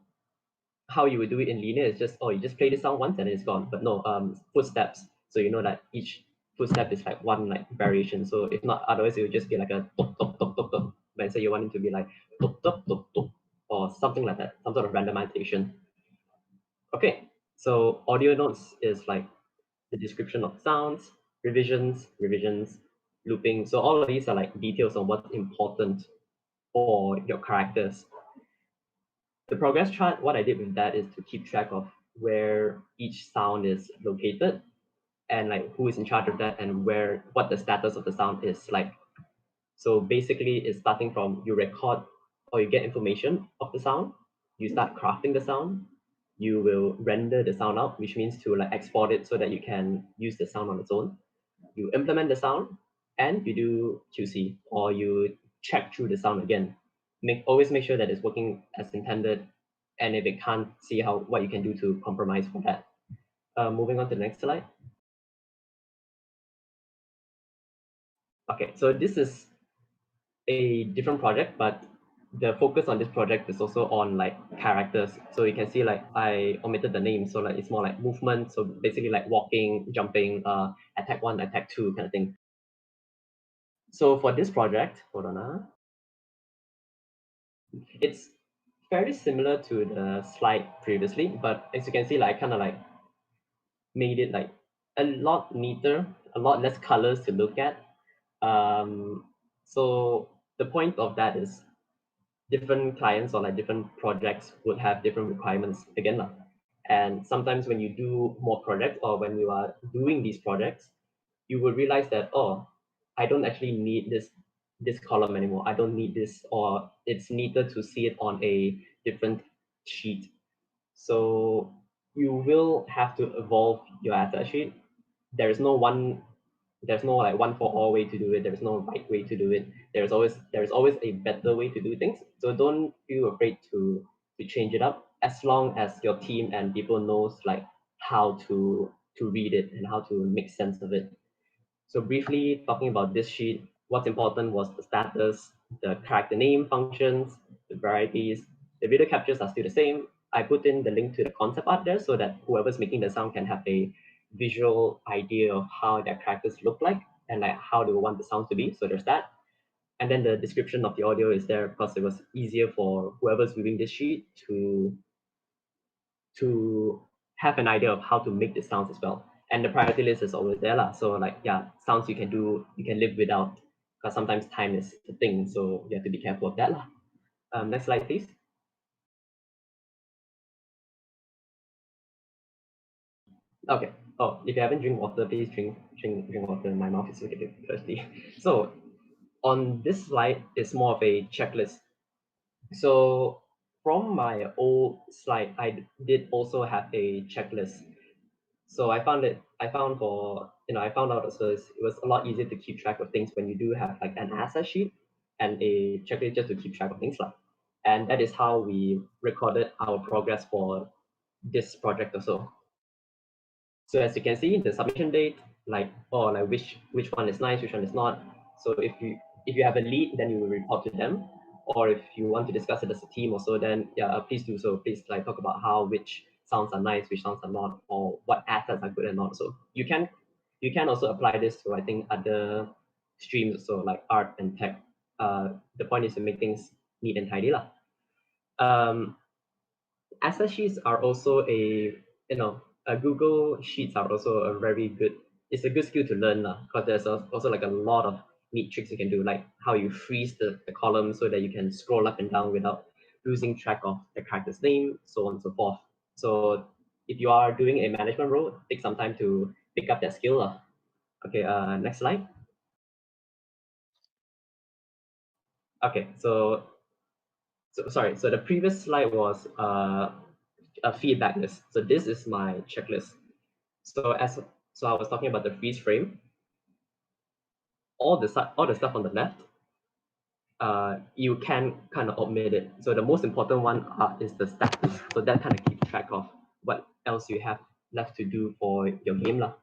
you would do it in linear is just, oh, you just play the sound once and it's gone. But no, footsteps. So you know that each footstep is like one like variation. So if not, otherwise it would just be like a tok tok tok tok tok. But so you want it to be like tok tok tok tok or something like that, some sort of randomization. Okay, so audio notes is like the description of sounds, revisions, looping. So all of these are like details on what's important for your characters. The progress chart, what I did with that is to keep track of where each sound is located and like who is in charge of that and what the status of the sound is like. So basically it's starting from you record or you get information of the sound, you start crafting the sound, you will render the sound out, which means to like export it so that you can use the sound on its own. You implement the sound and you do QC, or you check through the sound again. Always make sure that it's working as intended, and if it can't, see what you can do to compromise for that. Moving on to the next slide. Okay, so this is a different project, but the focus on this project is also on like characters. So you can see like I omitted the name, so like it's more like movement. So basically like walking, jumping, attack 1, attack 2 kind of thing. So for this project, hold on. It's fairly similar to the slide previously, but as you can see, like I kind of like made it like a lot neater, a lot less colors to look at. So the point of that is different clients or like different projects would have different requirements again lah. And sometimes when you do more projects or when you are doing these projects, you will realize that, oh, I don't actually need this column anymore. I don't need this, or it's neater to see it on a different sheet. So you will have to evolve your asset sheet. There is no one, there's no like one for all way to do it. There's no right way to do it. There's always a better way to do things. So don't feel afraid to change it up, as long as your team and people knows like how to read it and how to make sense of it. So briefly talking about this sheet, what's important was the status, the character name functions, the varieties. The video captures are still the same. I put in the link to the concept art there so that whoever's making the sound can have a visual idea of how their characters look like and like how they want the sound to be. So there's that. And then the description of the audio is there because it was easier for whoever's viewing this sheet to have an idea of how to make the sounds as well. And the priority list is always there lah. So like yeah, sounds you can do, you can live without, because sometimes time is the thing. So you have to be careful of that lah. Next slide, please. Okay. Oh, if you haven't drink water, please drink water. My mouth is a bit thirsty. So on this slide, it's more of a checklist. So from my old slide, I did also have a checklist. So I found out also it was a lot easier to keep track of things when you do have like an asset sheet and a checklist just to keep track of things like. And that is how we recorded our progress for this project also. So as you can see, the submission date, like which one is nice, which one is not. So if you have a lead, then you will report to them. Or if you want to discuss it as a team also, then yeah, please do so. Please like talk about how which sounds are nice, which sounds are not, or what assets are good and not. So you can also apply this to I think other streams, so like art and tech. The point is to make things neat and tidy lah. Um, Asset sheets are also Google Sheets are also a very good, it's a good skill to learn because there's also like a lot of neat tricks you can do, like how you freeze the column so that you can scroll up and down without losing track of the character's name, so on and so forth. So if you are doing a management role, take some time to pick up that skill. Okay, next slide. Okay, so sorry, so the previous slide was a feedback list. So this is my checklist. So I was talking about the freeze frame. All the stuff on the left, you can kind of omit it. So the most important one is the status. So that kind of keeps track of what else you have left to do for your game lah.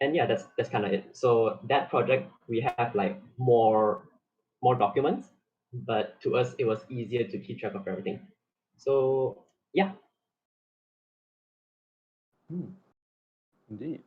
And yeah, that's kind of it. So that project we have like more documents, but to us it was easier to keep track of everything. So yeah. Indeed.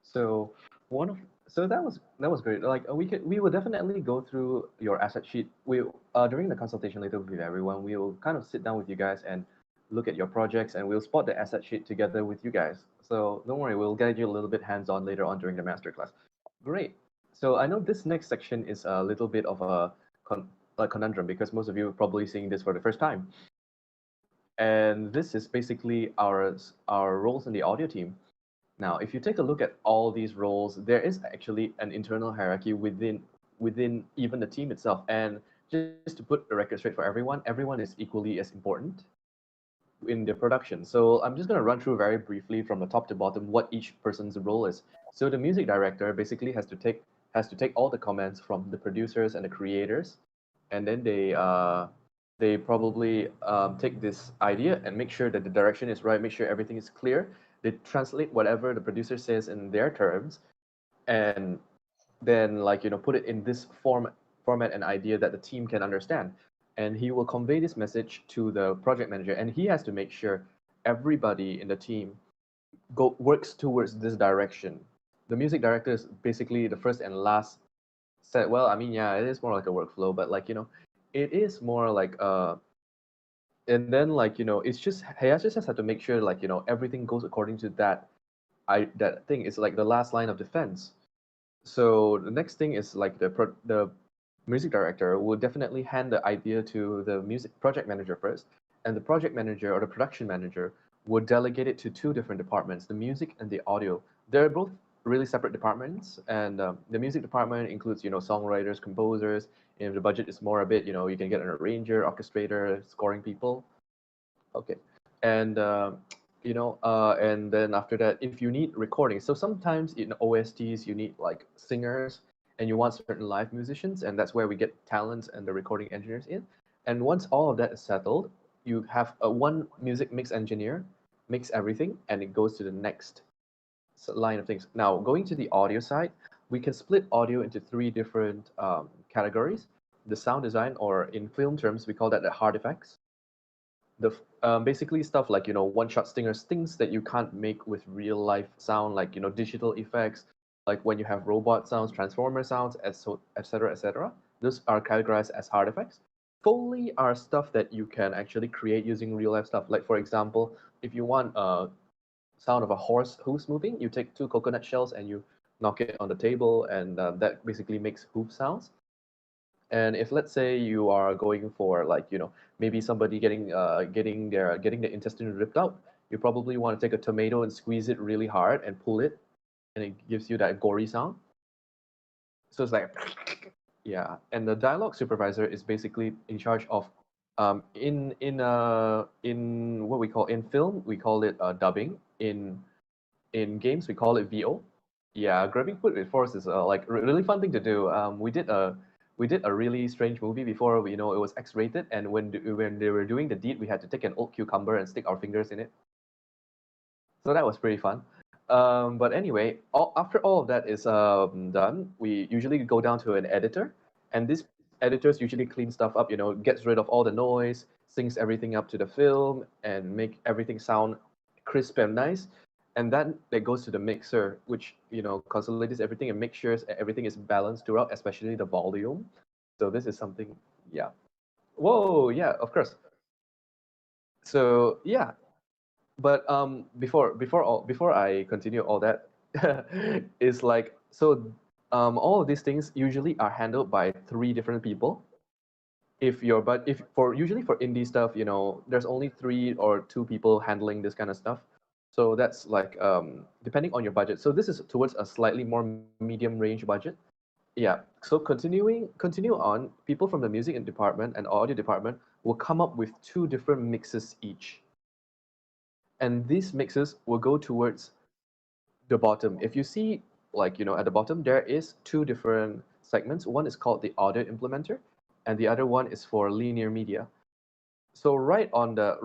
So one of so that was great. Like we will definitely go through your asset sheet. We during the consultation later with everyone, we will kind of sit down with you guys and look at your projects, and we'll spot the asset sheet together with you guys. So don't worry, we'll guide you a little bit hands-on later on during the masterclass. Great. So I know this next section is a little bit of a conundrum because most of you are probably seeing this for the first time. And this is basically our roles in the audio team. Now, if you take a look at all these roles, there is actually an internal hierarchy within even the team itself. And just to put the record straight for everyone is equally as important in the production. So I'm just going to run through very briefly from the top to bottom what each person's role is. So the music director basically has to take all the comments from the producers and the creators, and then they probably take this idea and make sure that the direction is right, make sure everything is clear. They translate whatever the producer says in their terms, and then put it in this format and idea that the team can understand. And he will convey this message to the project manager, and he has to make sure everybody in the team works towards this direction. The music director is basically the first and last set. Well, I mean, yeah, it is more like a workflow, but it is more like and then like it's just he has just had to make sure like everything goes according to that thing. It's like the last line of defense. So the next thing is like the music director will definitely hand the idea to the music project manager first, and the project manager or the production manager would delegate it to two different departments, the music and the audio. They're both really separate departments, and the music department includes songwriters, composers. If the budget is more a bit, you can get an arranger, orchestrator, scoring people. Okay. And and then after that, if you need recording, so sometimes in OSTs you need like singers and you want certain live musicians, and that's where we get talents and the recording engineers in. And once all of that is settled, you have a one music mix engineer mix everything, and it goes to the next line of things. Now, going to the audio side, we can split audio into three different categories. The sound design, or in film terms, we call that the hard effects. Basically stuff like one shot stingers, things that you can't make with real life sound, like digital effects, like when you have robot sounds, transformer sounds, etc., etc. Those are categorized as hard effects. Foley are stuff that you can actually create using real life stuff. Like for example, if you want a sound of a horse hooves moving, you take two coconut shells and you knock it on the table, and that basically makes hoof sounds. And if let's say you are going for like maybe somebody getting the intestine ripped out, you probably want to take a tomato and squeeze it really hard and pull it, and it gives you that gory sound. So it's like yeah. And the dialogue supervisor is basically in charge of in what we call in film we call it dubbing. In games we call it VO. Yeah, grabbing food with force is like really fun thing to do. We did a really strange movie before. It was X-rated, and when they were doing the deed, we had to take an old cucumber and stick our fingers in it. So that was pretty fun. But anyway, after all of that is done, we usually go down to an editor, and these editors usually clean stuff up. Gets rid of all the noise, syncs everything up to the film, and make everything sound crisp and nice. And then it goes to the mixer, which consolidates everything and makes sure everything is balanced throughout, especially the volume. So this is something, yeah. Whoa, yeah, of course. So yeah, but before I continue all that, is like so. All of these things usually are handled by three different people. If for usually for indie stuff, there's only three or two people handling this kind of stuff. So that's like depending on your budget. So this is towards a slightly more medium range budget. Yeah. So continue on. People from the music department and audio department will come up with two different mixes each, and these mixes will go towards the bottom. If you see, like at the bottom, there is two different segments. One is called the audio implementer, and the other one is for linear media. So right on the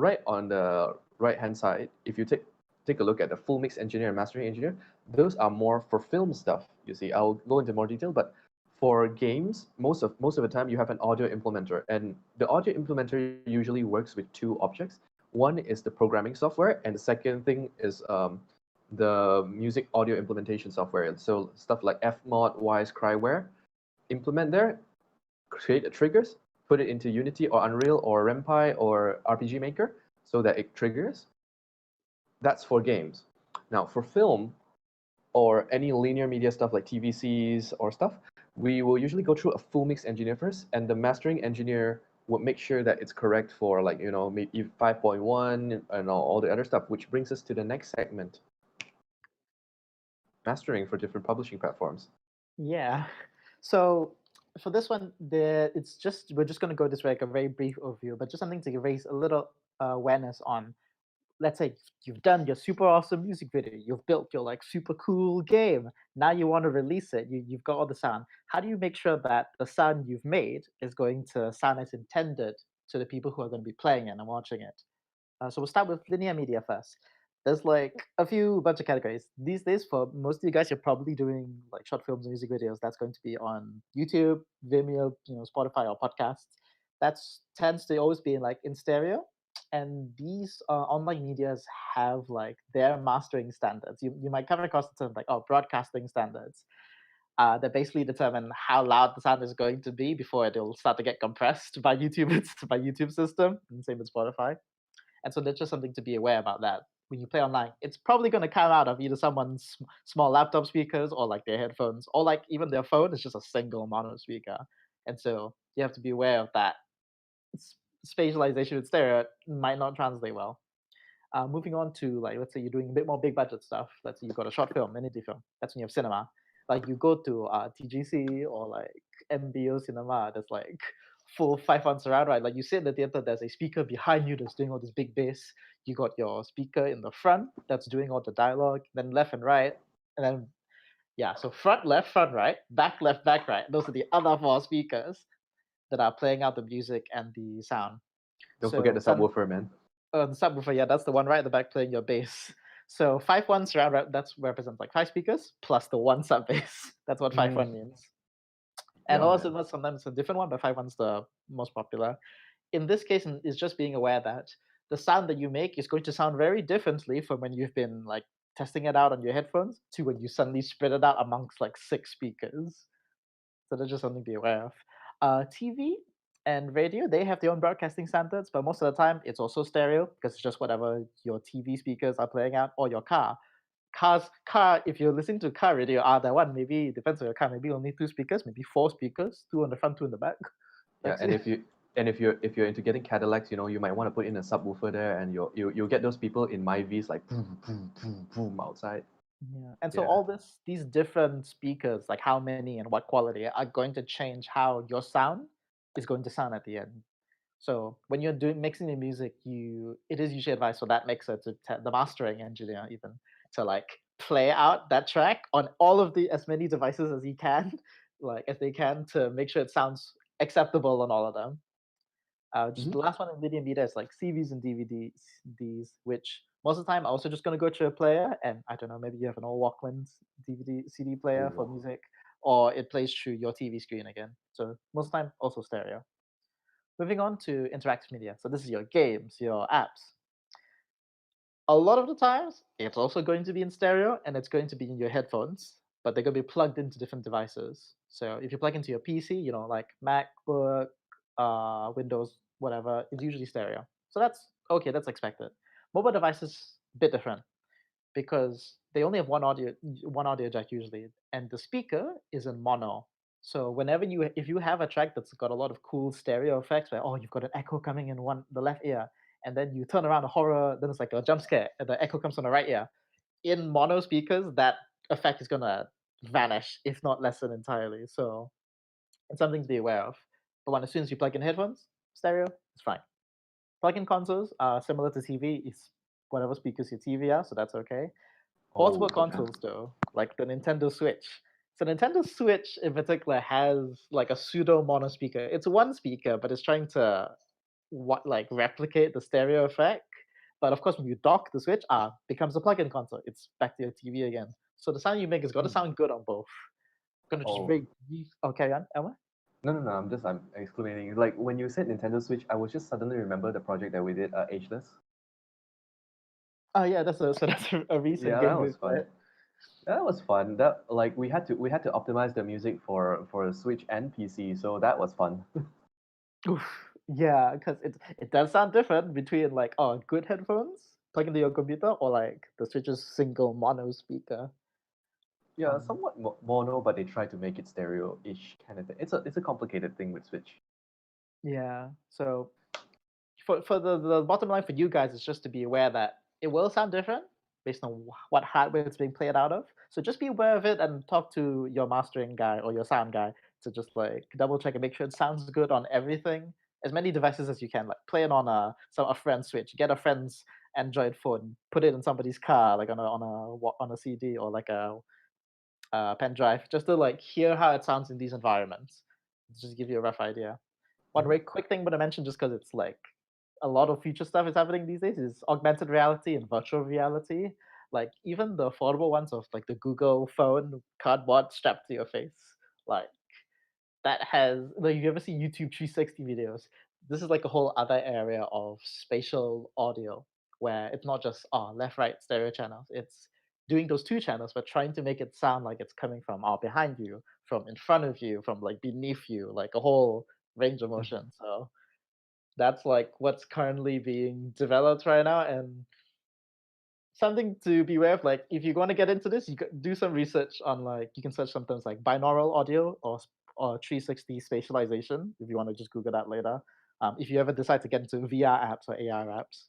right hand side, if you take a look at the full mix engineer and mastering engineer, those are more for film stuff. You see, I'll go into more detail, but for games, most of the time you have an audio implementer, and the audio implementer usually works with two objects. One is the programming software, and the second thing is the music audio implementation software. So stuff like Fmod, Wise, Cryware, implement there, create the triggers, put it into Unity or Unreal or RenPy or RPG Maker so that it triggers. That's for games. Now for film or any linear media stuff like TVCs or stuff, we will usually go through a full mix engineer first, and the mastering engineer would make sure that it's correct for like maybe 5.1 and all the other stuff, which brings us to the next segment, mastering for different publishing platforms. Yeah. So for this one, we're just going to go this way, like a very brief overview, but just something to raise a little awareness on. Let's say you've done your super awesome music video, you've built your like super cool game. Now you want to release it. You've got all the sound. How do you make sure that the sound you've made is going to sound as intended to the people who are going to be playing it and watching it? So we'll start with linear media first. There's like a bunch of categories. These days, for most of you guys, you're probably doing like short films and music videos. That's going to be on YouTube, Vimeo, Spotify, or podcasts. That tends to always be in stereo. And these online medias have like their mastering standards. You might come across the term like broadcasting standards. that basically determine how loud the sound is going to be before it'll start to get compressed by YouTube by YouTube system, and same with Spotify. And so there's just something to be aware about that. When you play online, it's probably going to come out of either someone's small laptop speakers or like their headphones or like even their phone is just a single mono speaker. And so you have to be aware of that. Spatialization with stereo might not translate well. Moving on to like, let's say you're doing a bit more big budget stuff. Let's say you've got a short film, an indie film. That's when you have cinema. Like you go to TGC or like MBO cinema. There's like full 5-1 surround, right? Like you sit in the theater. There's a speaker behind you that's doing all this big bass. You got your speaker in the front that's doing all the dialogue. Then left and right, and then yeah. So front left, front right, back left, back right. Those are the other 4 speakers that are playing out the music and the sound. Don't forget the So subwoofer, man. the subwoofer, yeah, that's the one right at the back playing your bass. So 5-1 surround, that's represents like 5 speakers plus the 1 sub bass. That's what 5-1 means. And Yeah, also man. sometimes it's a different one, but 5-1's the most popular. In this case, is just being aware that the sound that you make is going to sound very differently from when you've been like testing it out on your headphones to when you suddenly spread it out amongst like 6 speakers. So that's just something to be aware of. TV and radio, they have their own broadcasting standards, but most of the time it's also stereo because it's just whatever your TV speakers are playing out or your car. Car, if you're listening to car radio, that one maybe depends on your car, maybe only 2 speakers, maybe 4 speakers, 2 on the front, 2 in the back. Yeah, That's and it. if you're into getting Cadillacs, you might want to put in a subwoofer there, and you'll get those people in my V's like boom, boom, boom, boom outside. Yeah. And so Yeah. all these different speakers, like how many and what quality, are going to change how your sound is going to sound at the end. So when you're doing mixing the music, it is usually advised for that mixer the mastering engineer even to like play out that track on all of the as many devices as he can, like as they can to make sure it sounds acceptable on all of them. Just the last one in video media is like CVs and DVDs, which most of the time I'm also just gonna go to a player and I don't know, maybe you have an old Walkman DVD CD player for Ooh. music, or it plays through your TV screen again. So most of the time also stereo. Moving on to interactive media. So this is your games, your apps. A lot of the times, it's also going to be in stereo and it's going to be in your headphones, but they're going to be plugged into different devices. So if you plug into your PC, like MacBook, Windows, whatever, it's usually stereo. So that's okay, that's expected. Mobile devices, a bit different because they only have one audio jack usually, and the speaker is in mono. So if you have a track that's got a lot of cool stereo effects, where you've got an echo coming in the left ear, and then you turn around a horror, then it's like a jump scare, and the echo comes on the right ear. In mono speakers, that effect is gonna vanish, if not lessen entirely. So it's something to be aware of. But as soon as you plug in headphones, stereo, it's fine. Plug-in consoles are similar to TV. It's whatever speakers your TV are, so that's okay. Portable Oh, okay. consoles, though, like the Nintendo Switch. So Nintendo Switch in particular has like a pseudo mono speaker. It's one speaker, but it's trying to replicate the stereo effect. But of course, when you dock the Switch, becomes a plug-in console. It's back to your TV again. So the sound you make has got to sound good on both. I'm gonna just Oh. very carry on, Elmer. No. I'm exclamating. Like when you said Nintendo Switch, I was just suddenly remember the project that we did, Ageless. Oh yeah, that's a recent Yeah, game that was we've fun. played. That was fun. That like we had to optimize the music for Switch and PC, so that was fun. Oof. Yeah, because it does sound different between like good headphones plug into your computer or like the Switch's single mono speaker. Yeah, Um, somewhat mono, but they try to make it stereo-ish kind of thing. It's a complicated thing with Switch. yeah. So for the bottom line for you guys is just to be aware that it will sound different based on what hardware it's being played out of. So just be aware of it and talk to your mastering guy or your sound guy to just like double check and make sure it sounds good on everything. As many devices as you can, like play it on a friend's Switch, get a friend's Android phone, put it in somebody's car, like on a CD or like a pen drive, just to like hear how it sounds in these environments. Just give you a rough idea. One Mhm. very quick thing I'm gonna mention, just because it's like a lot of future stuff is happening these days, is augmented reality and virtual reality. Like even the affordable ones of like the Google phone cardboard strapped to your face, like that has like if you ever see YouTube 360 videos, this is like a whole other area of spatial audio where it's not just left right stereo channels. It's doing those two channels, but trying to make it sound like it's coming from all behind you, from in front of you, from like beneath you, like a whole range of motion. So that's like what's currently being developed right now, and something to be aware of. Like if you want to get into this, you could do some research on, like, you can search sometimes like binaural audio or 360 spatialization if you want to just Google that later. If you ever decide to get into VR apps or AR apps.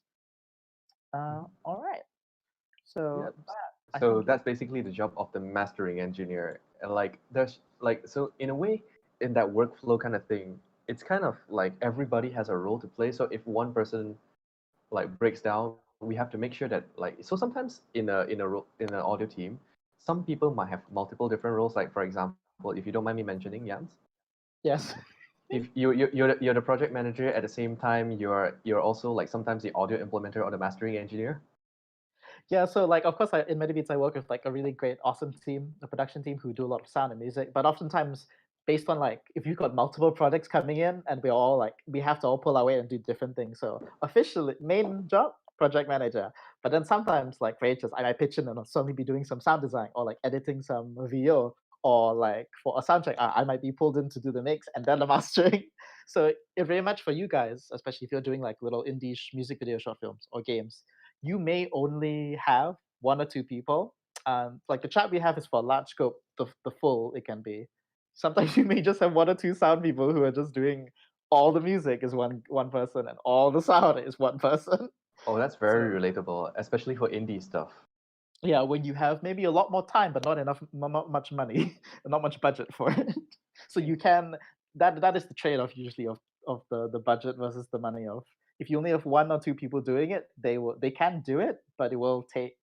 All right. Yeah. So I So think that's basically the job of the mastering engineer. And like there's like so in a way, in that workflow kind of thing, it's kind of like everybody has a role to play. So if one person like breaks down, we have to make sure that like so sometimes in an audio team, some people might have multiple different roles. Like for example, if you don't mind me mentioning, Jans, yes. if you're the project manager at the same time you're also like sometimes the audio implementer or the mastering engineer. Yeah, so like of course in MediBeats I work with like a really great, awesome team, a production team who do a lot of sound and music. But oftentimes based on like if you've got multiple projects coming in and we're all like we have to all pull our weight and do different things. So officially main job, project manager. But then sometimes like for ages I might pitch in and I'll suddenly be doing some sound design or like editing some VO, or like for a soundtrack I might be pulled in to do the mix and then the mastering. So it very much for you guys, especially if you're doing like little indie music video short films or games, you may only have one or two people. Like the chat we have is for large scope, the full it can be. Sometimes you may just have one or two sound people who are just doing all the music is one person and all the sound is one person. Oh, that's very relatable, especially for indie stuff. Yeah, when you have maybe a lot more time but not enough, not much money, not much budget for it. So you can, that is the trade-off usually of the budget versus the money. Of if you only have one or two people doing it, they can do it, but it will take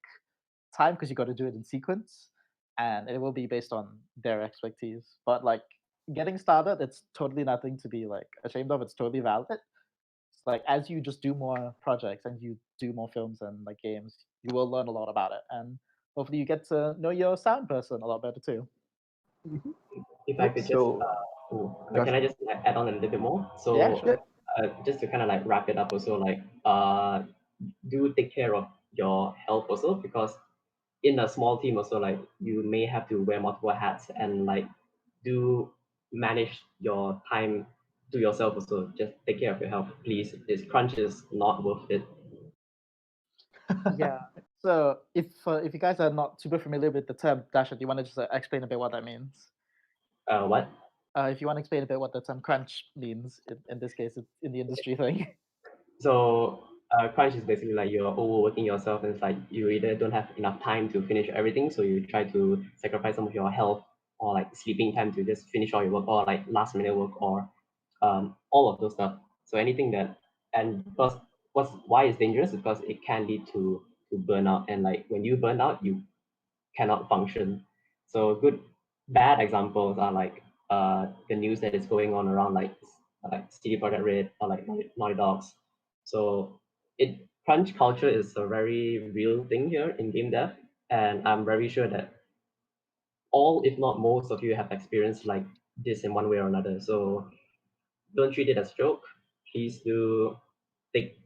time because you got to do it in sequence, and it will be based on their expertise. But like getting started, it's totally nothing to be like ashamed of. It's totally valid. It's like as you just do more projects and you do more films and like games, you will learn a lot about it, and hopefully you get to know your sound person a lot better too. If I Cool. could just, So can I just add on a little bit more? So, Yeah, sure. just to kind of like wrap it up, also like, do take care of your health also, because in a small team also like you may have to wear multiple hats and like do manage your time to yourself also. Just take care of your health, please. This crunch is not worth it. Yeah. So if you guys are not super familiar with the term, Dasha, do you want to just explain a bit what that means? What? If you want to explain a bit what the term crunch means, in this case, it's in the industry thing. So crunch is basically like you're overworking yourself, and it's like you either don't have enough time to finish everything, so you try to sacrifice some of your health or like sleeping time to just finish all your work, or like last minute work, or all of those stuff. So anything that, and because why it's dangerous is because it can lead to burnout, and like when you burn out, you cannot function. So bad examples are like the news that is going on around like CD Projekt Red or like Naughty Dogs. So crunch culture is a very real thing here in game dev, and I'm very sure that all, if not most of you have experienced like this in one way or another. So don't treat it as a joke. Please do take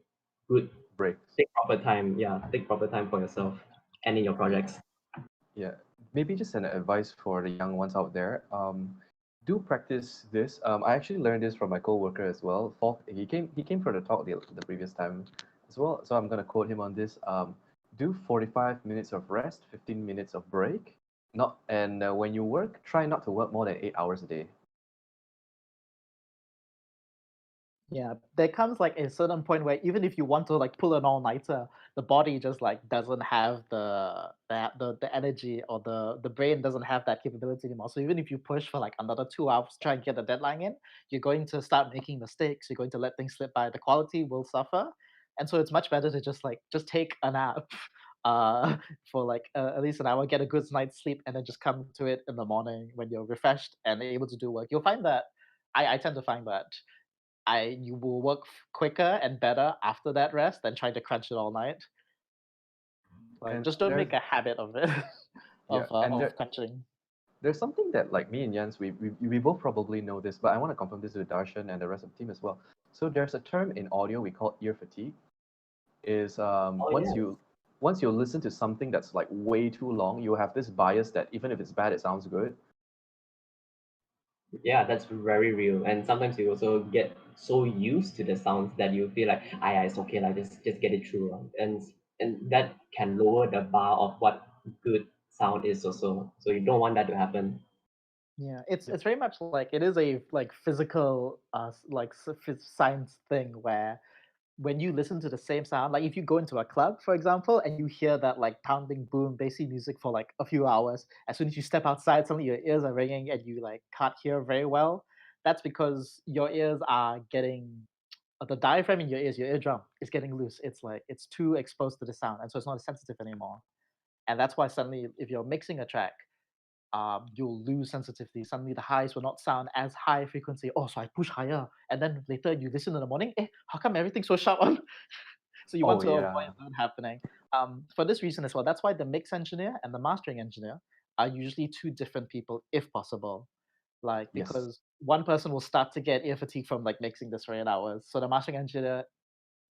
good breaks. take proper time. Yeah, take proper time for yourself and in your projects. Yeah, maybe just an advice for the young ones out there. Do practice this. I actually learned this from my coworker as well. He came for the talk the previous time as well. So I'm gonna quote him on this. Do 45 minutes of rest, 15 minutes of break. Not and when you work, try not to work more than 8 hours a day. Yeah, there comes like a certain point where even if you want to like pull an all-nighter, the body just like doesn't have the energy, or the brain doesn't have that capability anymore. So even if you push for like another 2 hours, try and get the deadline in, you're going to start making mistakes. You're going to let things slip by. The quality will suffer, and so it's much better to just take a nap, uh, for like at least an hour, get a good night's sleep, and then just come to it in the morning when you're refreshed and able to do work. You'll find that I tend to find that you will work quicker and better after that rest than trying to crunch it all night. Like, And just don't there's make a habit of it, yeah, and of crunching. there's something that like me and Jens, we both probably know this, but I want to confirm this with Darshan and the rest of the team as well. So there's a term in audio we call ear fatigue. Is Oh once yes. you once you listen to something that's like way too long, you have this bias that even if it's bad, it sounds good. Yeah, that's very real. And sometimes you also get so used to the sounds that you feel like, ah, yeah, it's okay, like just get it through. And that can lower the bar of what good sound is also. So you don't want that to happen. Yeah, it's Yep. it's very much like it is a like physical science thing where when you listen to the same sound, like if you go into a club, for example, and you hear that like pounding boom bassy music for like a few hours, as soon as you step outside, suddenly your ears are ringing and you like can't hear very well. That's because your ears are getting the diaphragm in your ears, your eardrum is getting loose. It's like it's too exposed to the sound, and so it's not as sensitive anymore. And that's why suddenly, if you're mixing a track, you'll lose sensitivity. Suddenly, the highs will not sound as high frequency. Oh, so I push higher, and then later you listen in the morning. How come everything's so sharp on? So you want Oh to avoid yeah. that happening. For this reason as well, that's why the mix engineer and the mastering engineer are usually two different people, if possible. Like Yes. because one person will start to get ear fatigue from like mixing this for 8 hours. So the mastering engineer,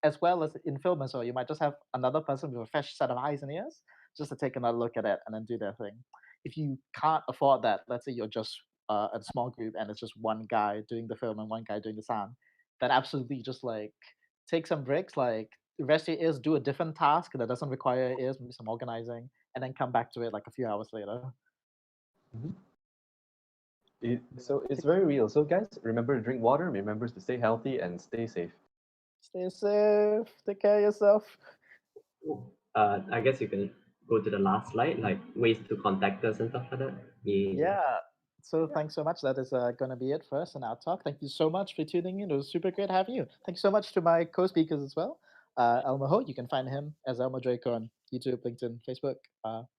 as well as in film as well, you might just have another person with a fresh set of eyes and ears just to take another look at it and then do their thing. If you can't afford that, let's say you're just a small group and it's just one guy doing the film and one guy doing the sound, then absolutely just like take some breaks, like rest your ears, do a different task that doesn't require your ears, maybe some organizing, and then come back to it like a few hours later. Mhm. So it's very real. So guys, remember to drink water, remember to stay healthy and stay safe. Stay safe, take care of yourself. I guess you can go to the last slide, like ways to contact us and stuff like that. Yeah. Yeah. So thanks so much. That is going to be it for us in our talk. Thank you so much for tuning in. It was super great having you. Thank you so much to my co-speakers as well. Elmer Ho, you can find him as Elmer Draco on YouTube, LinkedIn, Facebook,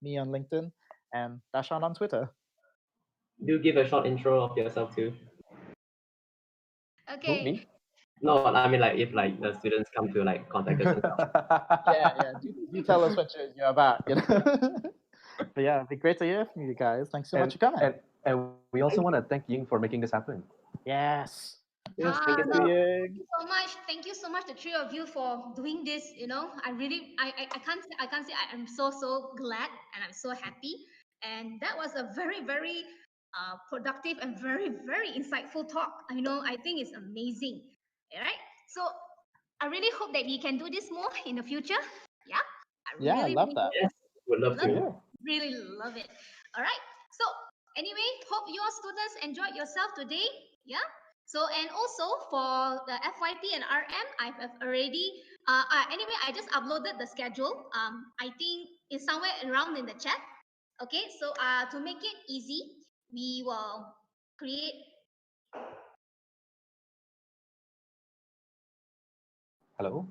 me on LinkedIn, and Darshan on Twitter. Do give a short intro of yourself too. Who, Okay. me? No, I mean like if like the students come to like contact us and stuff. Yeah. Do tell us what you're about, you know. But yeah, it'd be great to hear from you guys. Thanks so much and, for coming. and we also want to thank Ying for making this happen. Yes. Yes, Ah, thank you Thank so you, much. Ying. so much. Thank you so much, the three of you, for doing this. I really, I can't say I am so glad and I'm so happy. And that was a very, very productive and very, very insightful talk. I think it's amazing. All right. So I really hope that we can do this more in the future. Yeah. I Yeah, I really, love really that. Yes, would love love to. it. Yeah. Really love it. All right. So anyway, hope your students enjoyed yourself today. Yeah. So and also for the FYP and RM, I have already. Anyway, I just uploaded the schedule. I think it's somewhere around in the chat. Okay. So to make it easy, we will create. Hello.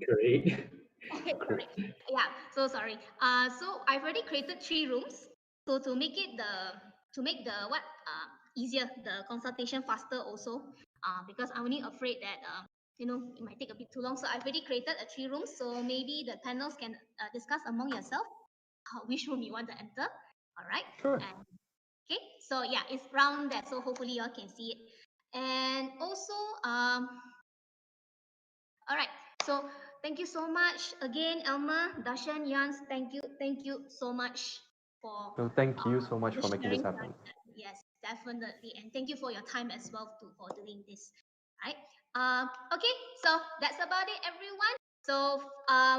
Great. Okay, Great. sorry. Yeah, so sorry. So I've already created 3 rooms. So to make it what easier, the consultation faster also. Because I'm only afraid that it might take a bit too long. So I've already created 3 rooms. So maybe the panels can discuss among yourself which room you want to enter. All right. Sure. And okay. So yeah, it's round that. So hopefully you all can see it. And also all right. So thank you so much again, Elma, Darshan, Yans. Thank you so much for So thank you so much the for making this sharing. happen. Yes, definitely, and thank you for your time as well for doing this. Right. Okay. So that's about it, everyone. So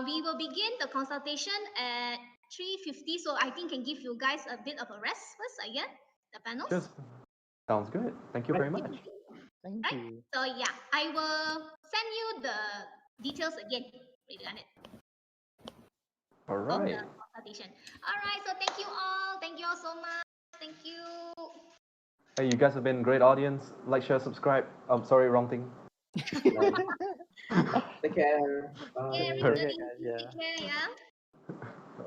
we will begin the consultation at 3:50. So I think can give you guys a bit of a rest first again, the panels. Just sounds good. Thank you Right. very much. Thank Right. you. So yeah, I will send you the details again regarding All of the right. consultation. All right. So thank you all. Thank you all so much. Thank you. Hey, you guys have been a great audience. Like, share, subscribe. I'm sorry, wrong thing. Take care. Okay, Bye. Okay, everybody. guys. Yeah. Take care. Yeah.